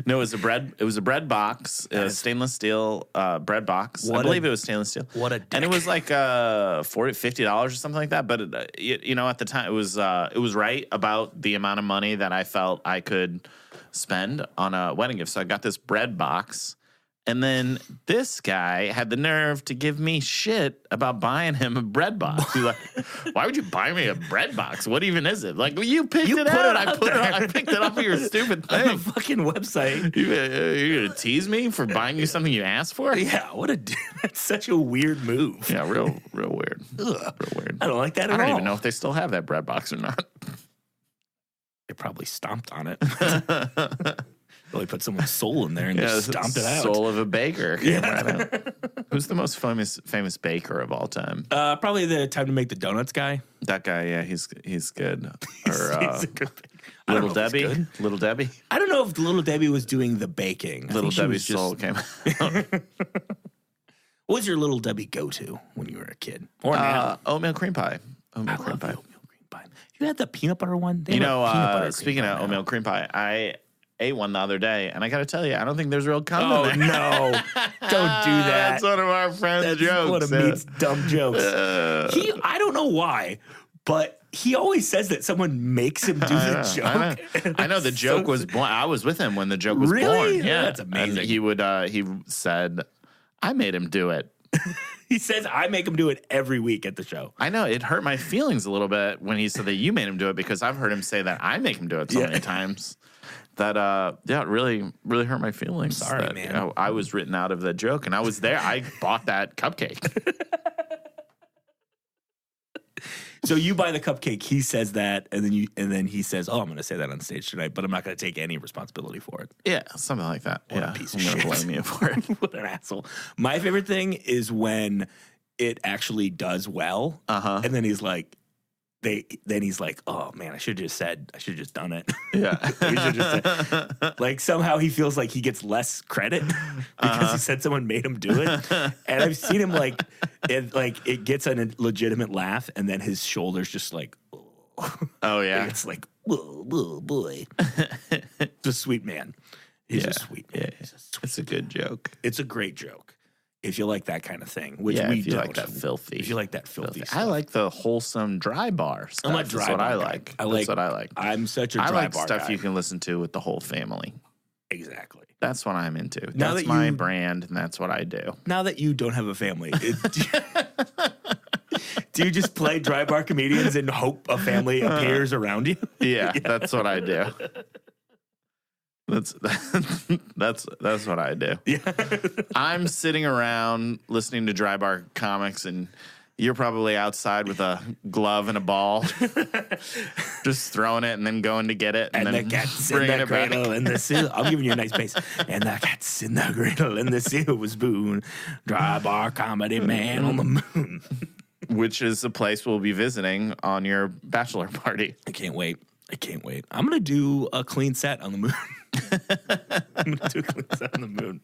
No, it was a bread box, a stainless steel bread box. I believe it was stainless steel. What a dick. And it was like $50 or something like that. But at the time, it was right about the amount of money that I felt I could spend on a wedding gift. So I got this bread box. And then this guy had the nerve to give me shit about buying him a bread box. He's like, why would you buy me a bread box? What even is it? Like, you picked it out. I picked it off of your stupid thing. On the fucking website. You're going to tease me for buying you something you asked for? Yeah, that's such a weird move. Yeah, real weird. Ugh. Real weird. I don't like that at all. I don't even know if they still have that bread box or not. They probably stomped on it. Really put someone's soul in there and just stomped it out. Soul of a baker. Yeah. Who's the most famous baker of all time? Probably the Time to Make the Donuts guy. That guy, yeah, he's good. Or he's a good baker. Little Debbie. Little Debbie. I don't know if Little Debbie was doing the baking. Little Debbie's soul came out. What was your Little Debbie go-to when you were a kid? Or now? Oatmeal cream pie. Oatmeal cream pie. Oatmeal cream pie. You had the peanut butter one? Speaking of oatmeal cream pie, I ate one the other day, and I got to tell you, I don't think there's real cum in there. No. Don't do that. That's one of our friends' jokes. One of Meat's dumb jokes. I don't know why, but he always says that someone makes him do the joke. I know the joke was born. I was with him when the joke was born. Really? Yeah, that's amazing. And he said, I made him do it. He says, I make him do it every week at the show. I know. It hurt my feelings a little bit when he said that you made him do it, because I've heard him say that I make him do it so many times. That it really hurt my feelings. Sorry, man. I was written out of the joke, and I was there. I bought that cupcake. So you buy the cupcake. He says that, and then he says, "Oh, I'm going to say that on stage tonight, but I'm not going to take any responsibility for it." Yeah, something like that. What a piece of I'm shit. going to blame you for it. What an asshole. My favorite thing is when it actually does well, and then he's like. He's like, oh man, I should have just done it. Yeah. We should just like somehow he feels like he gets less credit because he said someone made him do it. And I've seen him it gets a legitimate laugh, and then his shoulders just like, oh yeah, it's like, whoa, boy, it's a sweet man. He's a sweet man. Yeah. It's a good joke. It's a great joke. If you like that kind of thing, which we if you don't. like that filthy. If you like that filthy stuff. I like the wholesome dry bar stuff. I'm a dry bar That's what I guy. like. That's what I like. I'm such a dry bar I like bar stuff guy. you can listen to with the whole family. Exactly. That's what I'm into. Now that's that my you- brand, and that's what I do. Now that you don't have a family, do you just play dry bar comedians and hope a family appears around you? Yeah, that's what I do. That's what I do. Yeah. I'm sitting around listening to dry bar comics, and you're probably outside with a glove and a ball, just throwing it and then going to get it, and then the cat's in bringing the it back. cradle and the seal. I'm giving you a nice bass. And the cat's in the cradle and the silver spoon. Dry bar comedy man on the moon. Which is a place we'll be visiting on your bachelor party. I can't wait. I'm going to do a clean set on the moon. I'm going to do a clean set on the moon.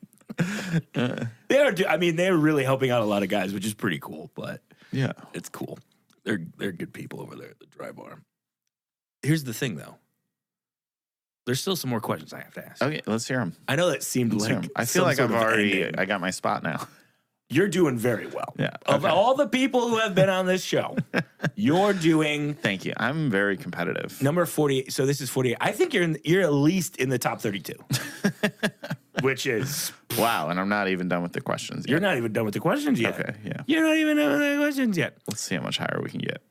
They're really helping out a lot of guys, which is pretty cool, but Yeah, it's cool. They're good people over there at the dry bar. Here's the thing, though. There's still some more questions I have to ask. okay, let's hear them. I know that seemed I feel like I've already I got my spot now. You're doing very well. Yeah, Of okay. all the people who have been on this show, you're doing Thank you. I'm very competitive. number 48. So this is 48. I think you're at least in the top 32, which is Wow, and I'm not even done with the questions yet. you're not even done with the questions yet. Okay, yeah. You're not even done with the questions yet. Let's see how much higher we can get.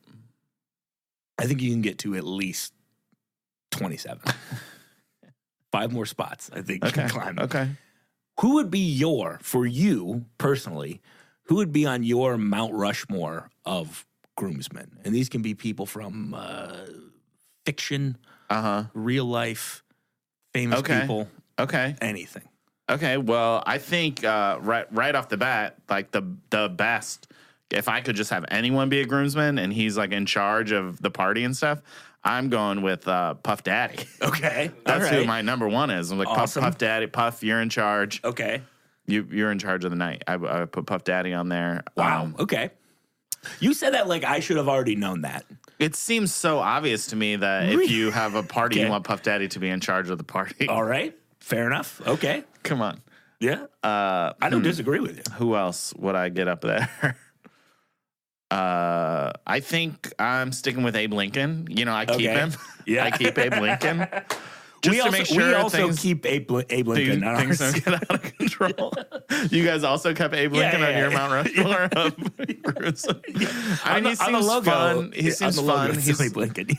I think you can get to at least 27. 5 more spots. I think you can climb. Okay. Who would be for you personally, who would be on your Mount Rushmore of groomsmen? And these can be people from fiction, real life, famous people. Okay. Anything. Okay. Well, I think right off the bat, like the best, if I could just have anyone be a groomsman and he's like in charge of the party and stuff, I'm going with Puff Daddy. Okay. That's who my number one is. I'm like, awesome. Puff Daddy. Puff, you're in charge. Okay. You're in charge of the night. I put Puff Daddy on there. Wow. Okay. You said that like I should have already known that. It seems so obvious to me that if you have a party, you want Puff Daddy to be in charge of the party. All right. Fair enough. Okay. Come on. Yeah. I don't disagree with you. Who else would I get up there? I think I'm sticking with Abe Lincoln. You know, I keep him. Yeah. I keep Abe Lincoln. Just to make sure we also keep Abe Lincoln on things ours. don't get out of control. You guys also kept Abe Lincoln on your Mount Rushmore of groomsmen. I mean, he seems fun. He seems fun.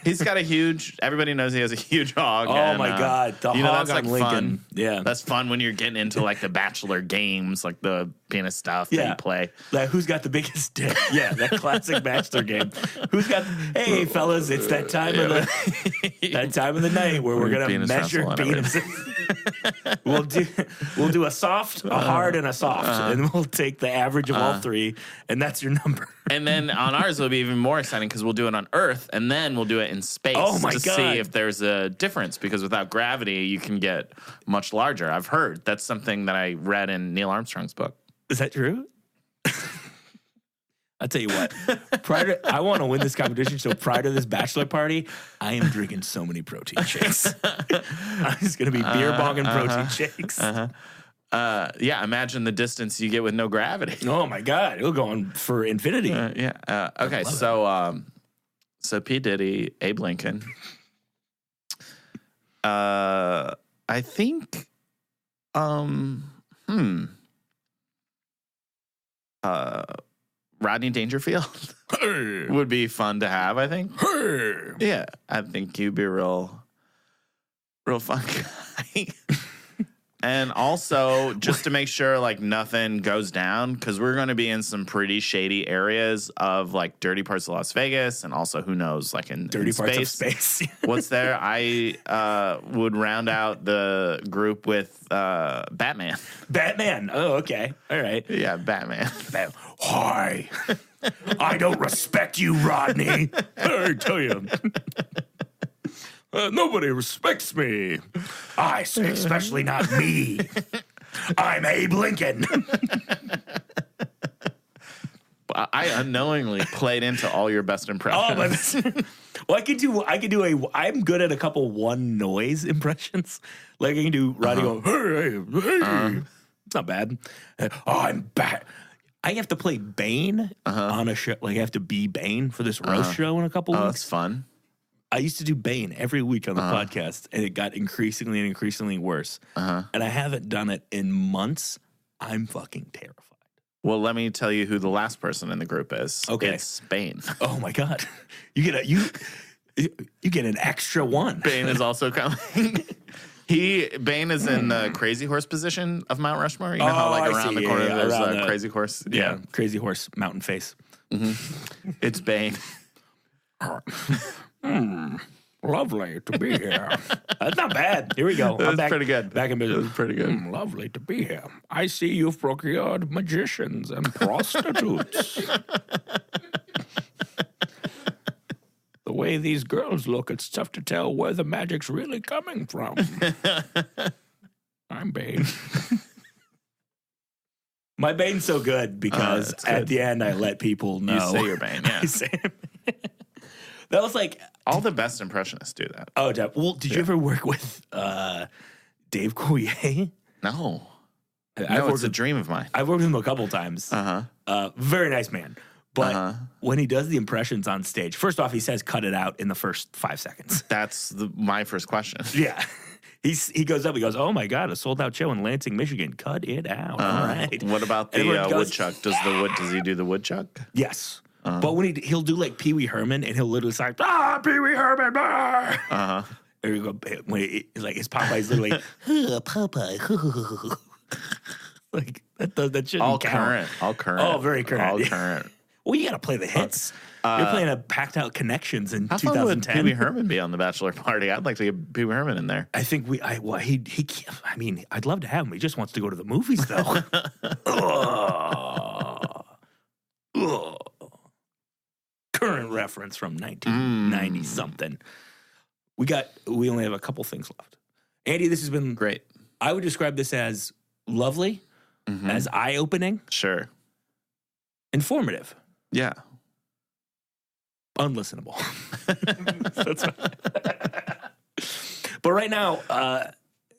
He's got a huge. Everybody knows he has a huge hog. Oh my God, the hog on Lincoln. Fun. Yeah, that's fun when you're getting into like the Bachelor games, like the penis stuff that you play. Like who's got the biggest dick? Yeah, that classic Bachelor game. Who's got? Hey, fellas, it's that time of the night where we're gonna measure penises. We'll do a soft, a hard, and a soft, and we'll take the average of all three, and that's your number. And then on ours, it'll be even more exciting because we'll do it on Earth, and then we'll do it in space to see if there's a difference. Because without gravity, you can get much larger. I've heard that's something that I read in Neil Armstrong's book. Is that true? I'll tell you what. I want to win this competition, so prior to this bachelor party, I am drinking so many protein shakes. I'm just going to be beer bonging protein shakes. Yeah, imagine the distance you get with no gravity. Oh my God, it'll go on for infinity. Okay, so P. Diddy, Abe Lincoln. I think, Rodney Dangerfield would be fun to have, I think. Yeah, I think he'd be a real fun guy. And also, just to make sure like nothing goes down, because we're going to be in some pretty shady areas of like dirty parts of Las Vegas, and also who knows, like in dirty parts of space. What's there? I would round out the group with Batman. Batman. Oh, okay. All right. Yeah, Batman. Hi. I don't respect you, Rodney. I tell you. Nobody respects me. I say, especially not me. I'm Abe Lincoln. I unknowingly played into all your best impressions. Well, I'm good at a couple one noise impressions. Like I can do Rodney go, hey. It's not bad. I'm back. I have to play Bane on a show. Like I have to be Bane for this roast show in a couple weeks. That's fun. I used to do Bane every week on the podcast, and it got increasingly worse. And I haven't done it in months. I'm fucking terrified. Well, let me tell you who the last person in the group is. Okay. It's Bane. Oh my God. You get an extra one. Bane is also coming. Bane is in the crazy horse position of Mount Rushmore. You know how like around the corner there's a crazy horse? Yeah, crazy horse mountain face. Mm-hmm. It's Bane. Lovely to be here. That's not bad. Here we go. That's pretty good. Back in business. That's pretty good. Lovely to be here. I see you've procured magicians and prostitutes. The way these girls look, it's tough to tell where the magic's really coming from. I'm Bane. My Bane's so good because at the end I let people know. You say you're Bane, yeah. That was like... All the best impressionists do that. Oh, well, did you ever work with Dave Coulier? No. It's a dream of mine. I've worked with him a couple times. Very nice man. But when he does the impressions on stage, first off, he says cut it out in the first 5 seconds. That's my first question. Yeah. He goes up, he goes, oh my God, a sold out show in Lansing, Michigan. Cut it out. All right. What about the woodchuck? Does he do the woodchuck? Yes. But when he'll do like Pee Wee Herman, and he'll literally say, Pee Wee Herman, There you go. When like his Popeye's literally, Popeye. Like that shouldn't All count. current. All current. Oh, very current. All current. Well, you got to play the hits. You're playing a Packed Out Connections in How fun would 2010. Pee Wee Herman be on the bachelor party? I'd like to get Pee Wee Herman in there. I think I mean, I'd love to have him. He just wants to go to the movies, though. Ugh. Ugh. Current reference from 1990 something. We only have a couple things left. Andy, this has been Great. I would describe this as lovely, as eye-opening, Sure. informative, Yeah. unlistenable. That's but right now,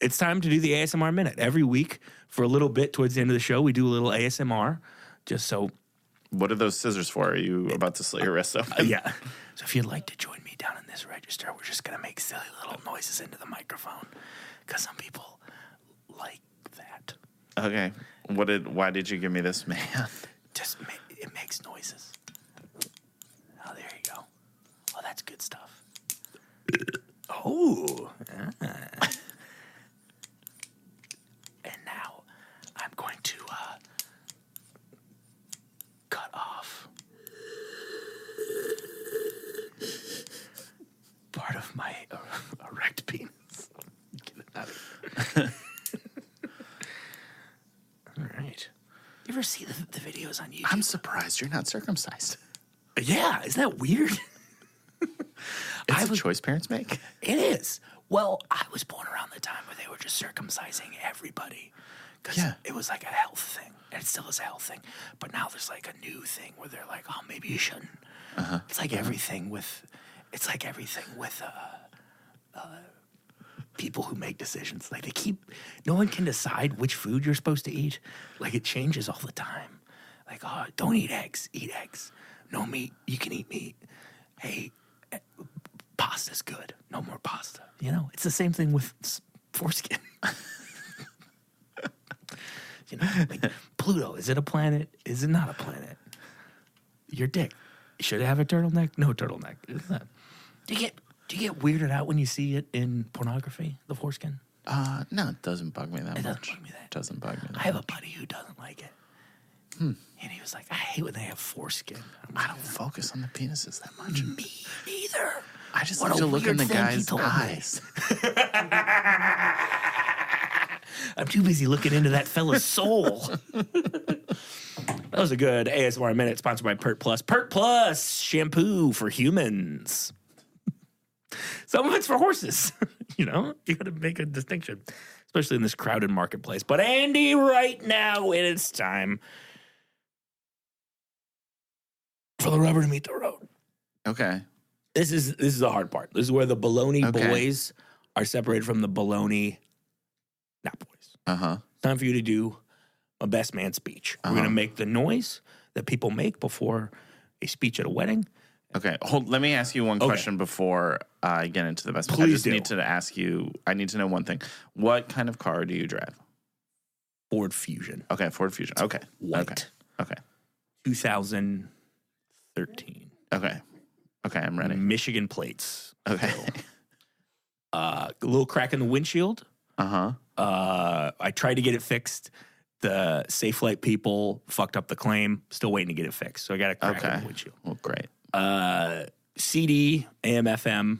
it's time to do the ASMR Minute. Every week, for a little bit towards the end of the show, we do a little ASMR, just so... What are those scissors for? Are you about to slit your wrist open? Yeah. So if you'd like to join me down in this register, we're just going to make silly little noises into the microphone, because some people like that. Okay. Why did you give me this, man? It makes noises. Oh, there you go. Oh, that's good stuff. Oh. And now I'm going to cut off part of my erect penis. Get it out of here. All right. You ever see the videos on YouTube? I'm surprised you're not circumcised. Yeah, isn't that weird? It's a choice parents make. It is. Well, I was born around the time where they were just circumcising everybody. Because it was like a health thing. And it still is a health thing. But now there's like a new thing where they're like, oh, maybe you shouldn't. It's like everything with people who make decisions. Like no one can decide which food you're supposed to eat. Like it changes all the time. Like, oh, don't eat eggs. Eat eggs. No meat. You can eat meat. Hey, pasta's good. No more pasta. You know, it's the same thing with foreskin. You know, like Pluto, is it a planet? Is it not a planet? Your dick. Should it have a turtleneck? No turtleneck. Do you get weirded out when you see it in pornography, the foreskin? No, it doesn't bug me that much. It doesn't bug me that. It doesn't bug me that I have a buddy who doesn't like it. And he was like, I hate when they have foreskin. I don't focus on the penises that much. Me neither. I just What like a to look in weird the thing he guy's told me. eyes. I'm too busy looking into that fella's soul. That was a good ASMR Minute, sponsored by Pert Plus. Pert Plus, shampoo for humans. Some of it's for horses. You know, you got to make a distinction, especially in this crowded marketplace. But Andy, right now, it is time for the rubber to meet the road. Okay. This is the hard part. This is where the Bologna boys are separated from the Bologna not boys. Time for you to do a best man speech. We're going to make the noise that people make before a speech at a wedding. Okay. Let me ask you one question before I get into the best man. Please need to ask you, I need to know one thing. What kind of car do you drive? Ford Fusion. Okay, Ford Fusion. Okay. White. Okay. 2013. Okay, I'm ready. Michigan plates. Okay. A little crack in the windshield. I tried to get it fixed. The Safe Light people fucked up the claim. Still waiting to get it fixed. So I got a crack in the windshield. Well, great. CD, AM, FM,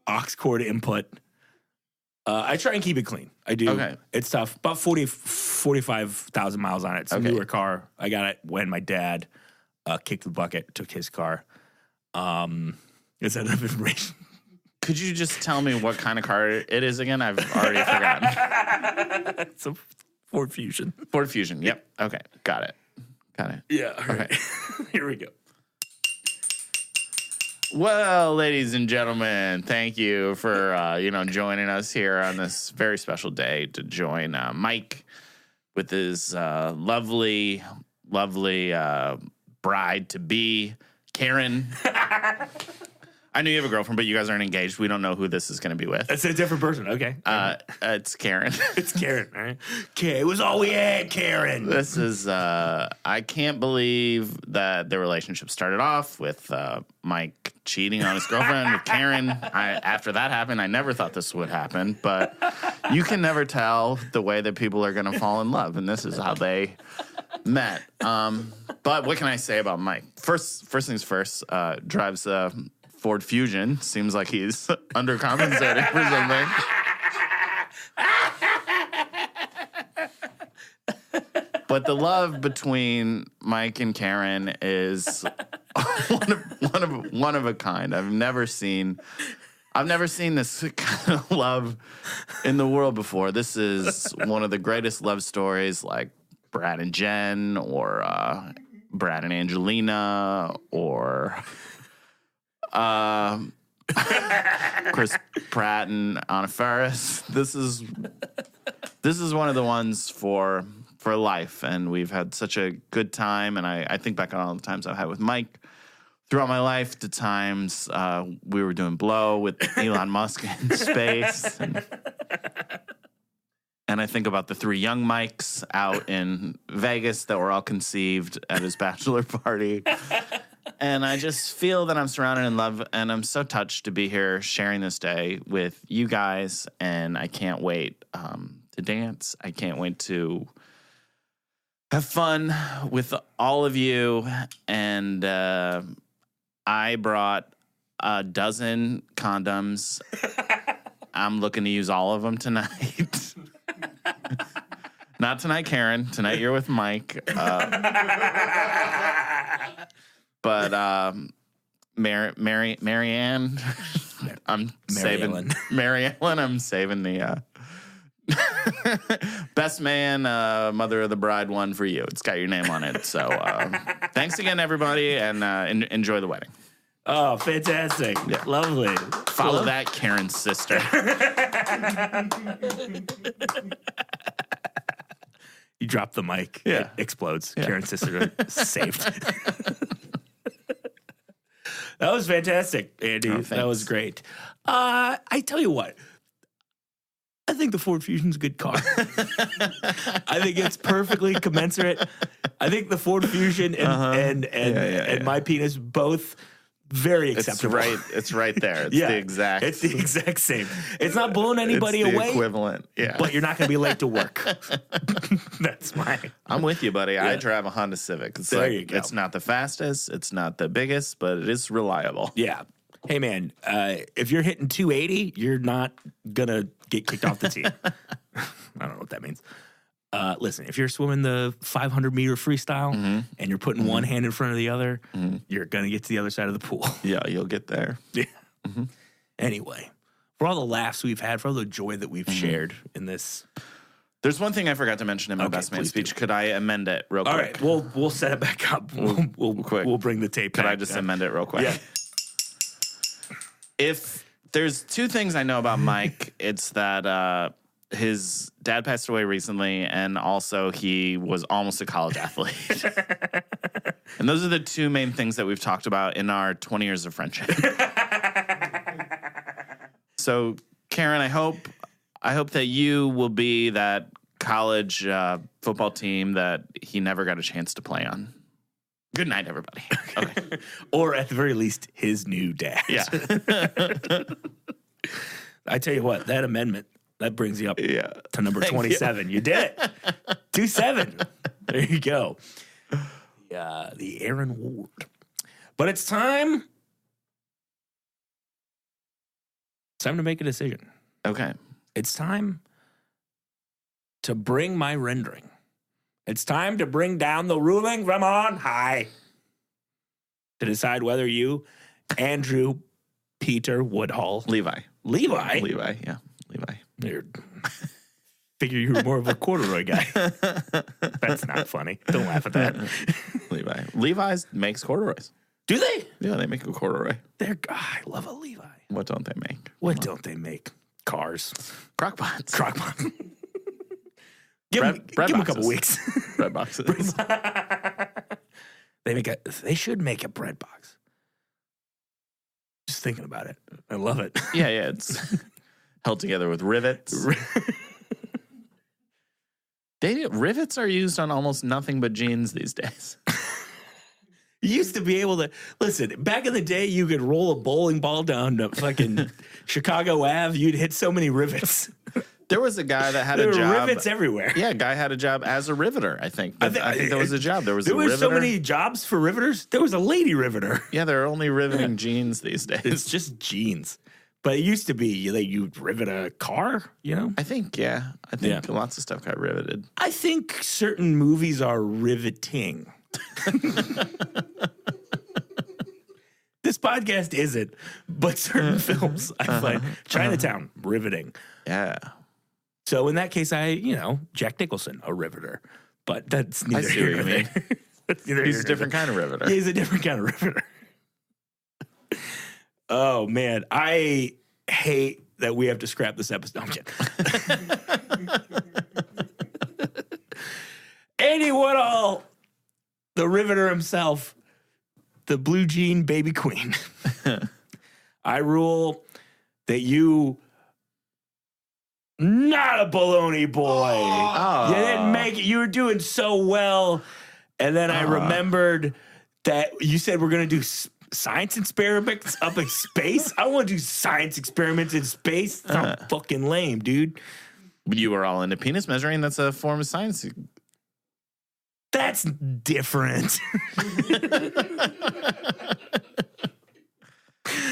aux cord input. I try and keep it clean. I do. Okay. It's tough. About 45,000 miles on it. It's a newer car. I got it when my dad kicked the bucket, took his car. It's enough information. Could you just tell me what kind of car it is again? I've already forgotten. It's a Ford Fusion. Ford Fusion. Yep. Okay. Got it. Yeah. All right. Here we go. Well, ladies and gentlemen, thank you for joining us here on this very special day to join Mike with his lovely bride to be, Karen. I knew you have a girlfriend, but you guys aren't engaged. We don't know who this is going to be with. It's a different person. Okay. It's Karen. It's Karen. All right. Okay. It was all we had, Karen. This is, I can't believe that the relationship started off with Mike cheating on his girlfriend with Karen. After that happened, I never thought this would happen, but you can never tell the way that people are going to fall in love, and this is how they met. But what can I say about Mike? First things first, drives a Ford Fusion. Seems like he's undercompensating for something. But the love between Mike and Karen is one of a kind. I've never seen this kind of love in the world before. This is one of the greatest love stories, like Brad and Jen, or Brad and Angelina, or Chris Pratt and Anna Faris. This is one of the ones for life, and we've had such a good time. And I think back on all the times I've had with Mike throughout my life, the times we were doing Blow with Elon Musk in space. And I think about the 3 young Mikes out in Vegas that were all conceived at his bachelor party. And I just feel that I'm surrounded in love, and I'm so touched to be here sharing this day with you guys. And I can't wait to dance. I can't wait to have fun with all of you. And I brought a dozen condoms. I'm looking to use all of them tonight. Not tonight, Karen. Tonight you're with Mike. But Marianne, I'm saving Mary Ellen. I'm saving the best man, mother of the bride one for you. It's got your name on it. So thanks again, everybody, and enjoy the wedding. Oh, fantastic. Yeah. Lovely. Follow that, Karen's sister. You drop the mic. Yeah. It explodes. Yeah. Karen's sister saved. That was fantastic, Andy. Oh, that was great. I tell you what. I think the Ford Fusion's a good car. I think it's perfectly commensurate. I think the Ford Fusion and my penis both very acceptable. It's right there. It's the exact same. It's not blowing anybody away. Equivalent. Yeah. But you're not going to be late to work. That's mine. I'm with you, buddy. Yeah. I drive a Honda Civic. You go. It's not the fastest. It's not the biggest, but it is reliable. Yeah. Hey, man, if you're hitting 280, you're not going to get kicked off the team. I don't know what that means. Listen, if you're swimming the 500-meter freestyle and you're putting one hand in front of the other, you're going to get to the other side of the pool. Yeah, you'll get there. Yeah. Anyway, for all the laughs we've had, for all the joy that we've shared in this. There's one thing I forgot to mention in my best man speech. Could I amend it real quick? All right, we'll set it back up. We'll bring the tape back. Could I just amend it real quick? Yeah. If there's 2 things I know about Mike, it's that his dad passed away recently, and also he was almost a college athlete. And those are the 2 main things that we've talked about in our 20 years of friendship. So, Karen, I hope that you will be that college football team that he never got a chance to play on. Good night, everybody. Okay. Or at the very least, his new dad. Yeah. I tell you what, that amendment, that brings you up to number 27. You did it. 2-7. There you go. The Aaron Ward. But it's time. It's time to make a decision. Okay. It's time to bring my rendering. It's time to bring down the ruling from on high to decide whether you, Andrew Peter Woodhull. Levi, yeah. Levi. Figure you were more of a corduroy guy. That's not funny. Don't laugh at that. Levi. Levi's makes corduroys. Do they? Yeah, they make a corduroy. I love a Levi. What don't they make? What don't they make? Cars. Crockpots. Give them a couple weeks. Bread boxes. They should make a bread box. Just thinking about it. I love it. Yeah, it's held together with rivets. Rivets are used on almost nothing but jeans these days. You used to be able to listen. Back in the day, you could roll a bowling ball down to fucking Chicago Ave. You'd hit so many rivets. There was a guy that had There a were job. rivets everywhere. Yeah, a guy had a job as a riveter, I think. I think there was a job. There was so many jobs for riveters. There was a lady riveter. Yeah, there are only riveting jeans these days. It's just jeans. But it used to be you'd rivet a car, you know? I think lots of stuff got riveted. I think certain movies are riveting. This podcast isn't, but certain films I find Chinatown riveting. Yeah. So in that case, Jack Nicholson, a riveter, but that's neither I see here what nor you mean. there. He's a different kind of riveter. Yeah, he's a different kind of riveter. Oh man, I hate that we have to scrap this episode. I'm kidding. Andy Woodhull, the riveter himself, the blue jean baby queen. I rule that you not a Bologna boy. Oh. You didn't make it. You were doing so well. And then I remembered that you said we're going to do science experiments up in space. I want to do science experiments in space. It's not fucking lame, dude. You were all into penis measuring. That's a form of science. That's different.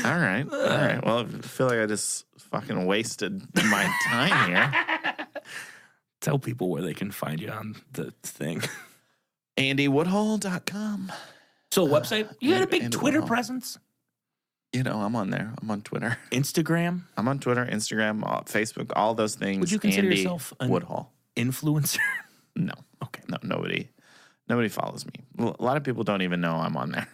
All right. Well, I feel like I just fucking wasted my time here. Tell people where they can find you on the thing. AndyWoodhull.com. So website? You had a big Andy Twitter Woodhull. presence? I'm on there. I'm on Twitter. Instagram? I'm on Twitter, Instagram, Facebook, all those things. Would you consider Andy yourself an Woodhull? influencer? No. Okay. No, nobody follows me. A lot of people don't even know I'm on there.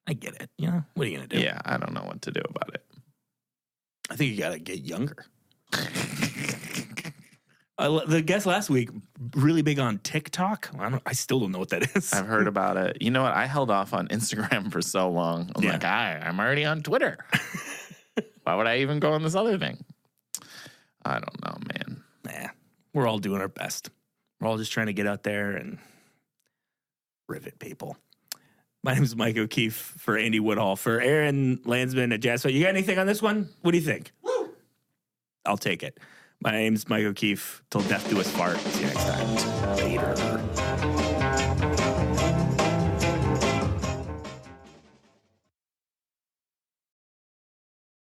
I get it. You know, what are you going to do? Yeah, I don't know what to do about it. I think you got to get younger. The guest last week, really big on TikTok. I still don't know what that is. I've heard about it. You know what? I held off on Instagram for so long. I'm like, I'm already on Twitter. Why would I even go on this other thing? I don't know, man. Nah, we're all doing our best. We're all just trying to get out there and rivet people. My name is Mike O'Keefe for Andy Woodhull. For Aaron Landsman at Jazz. You got anything on this one? What do you think? Woo! I'll take it. My name's Mike O'Keefe. Till death do us part. See you next time. Later.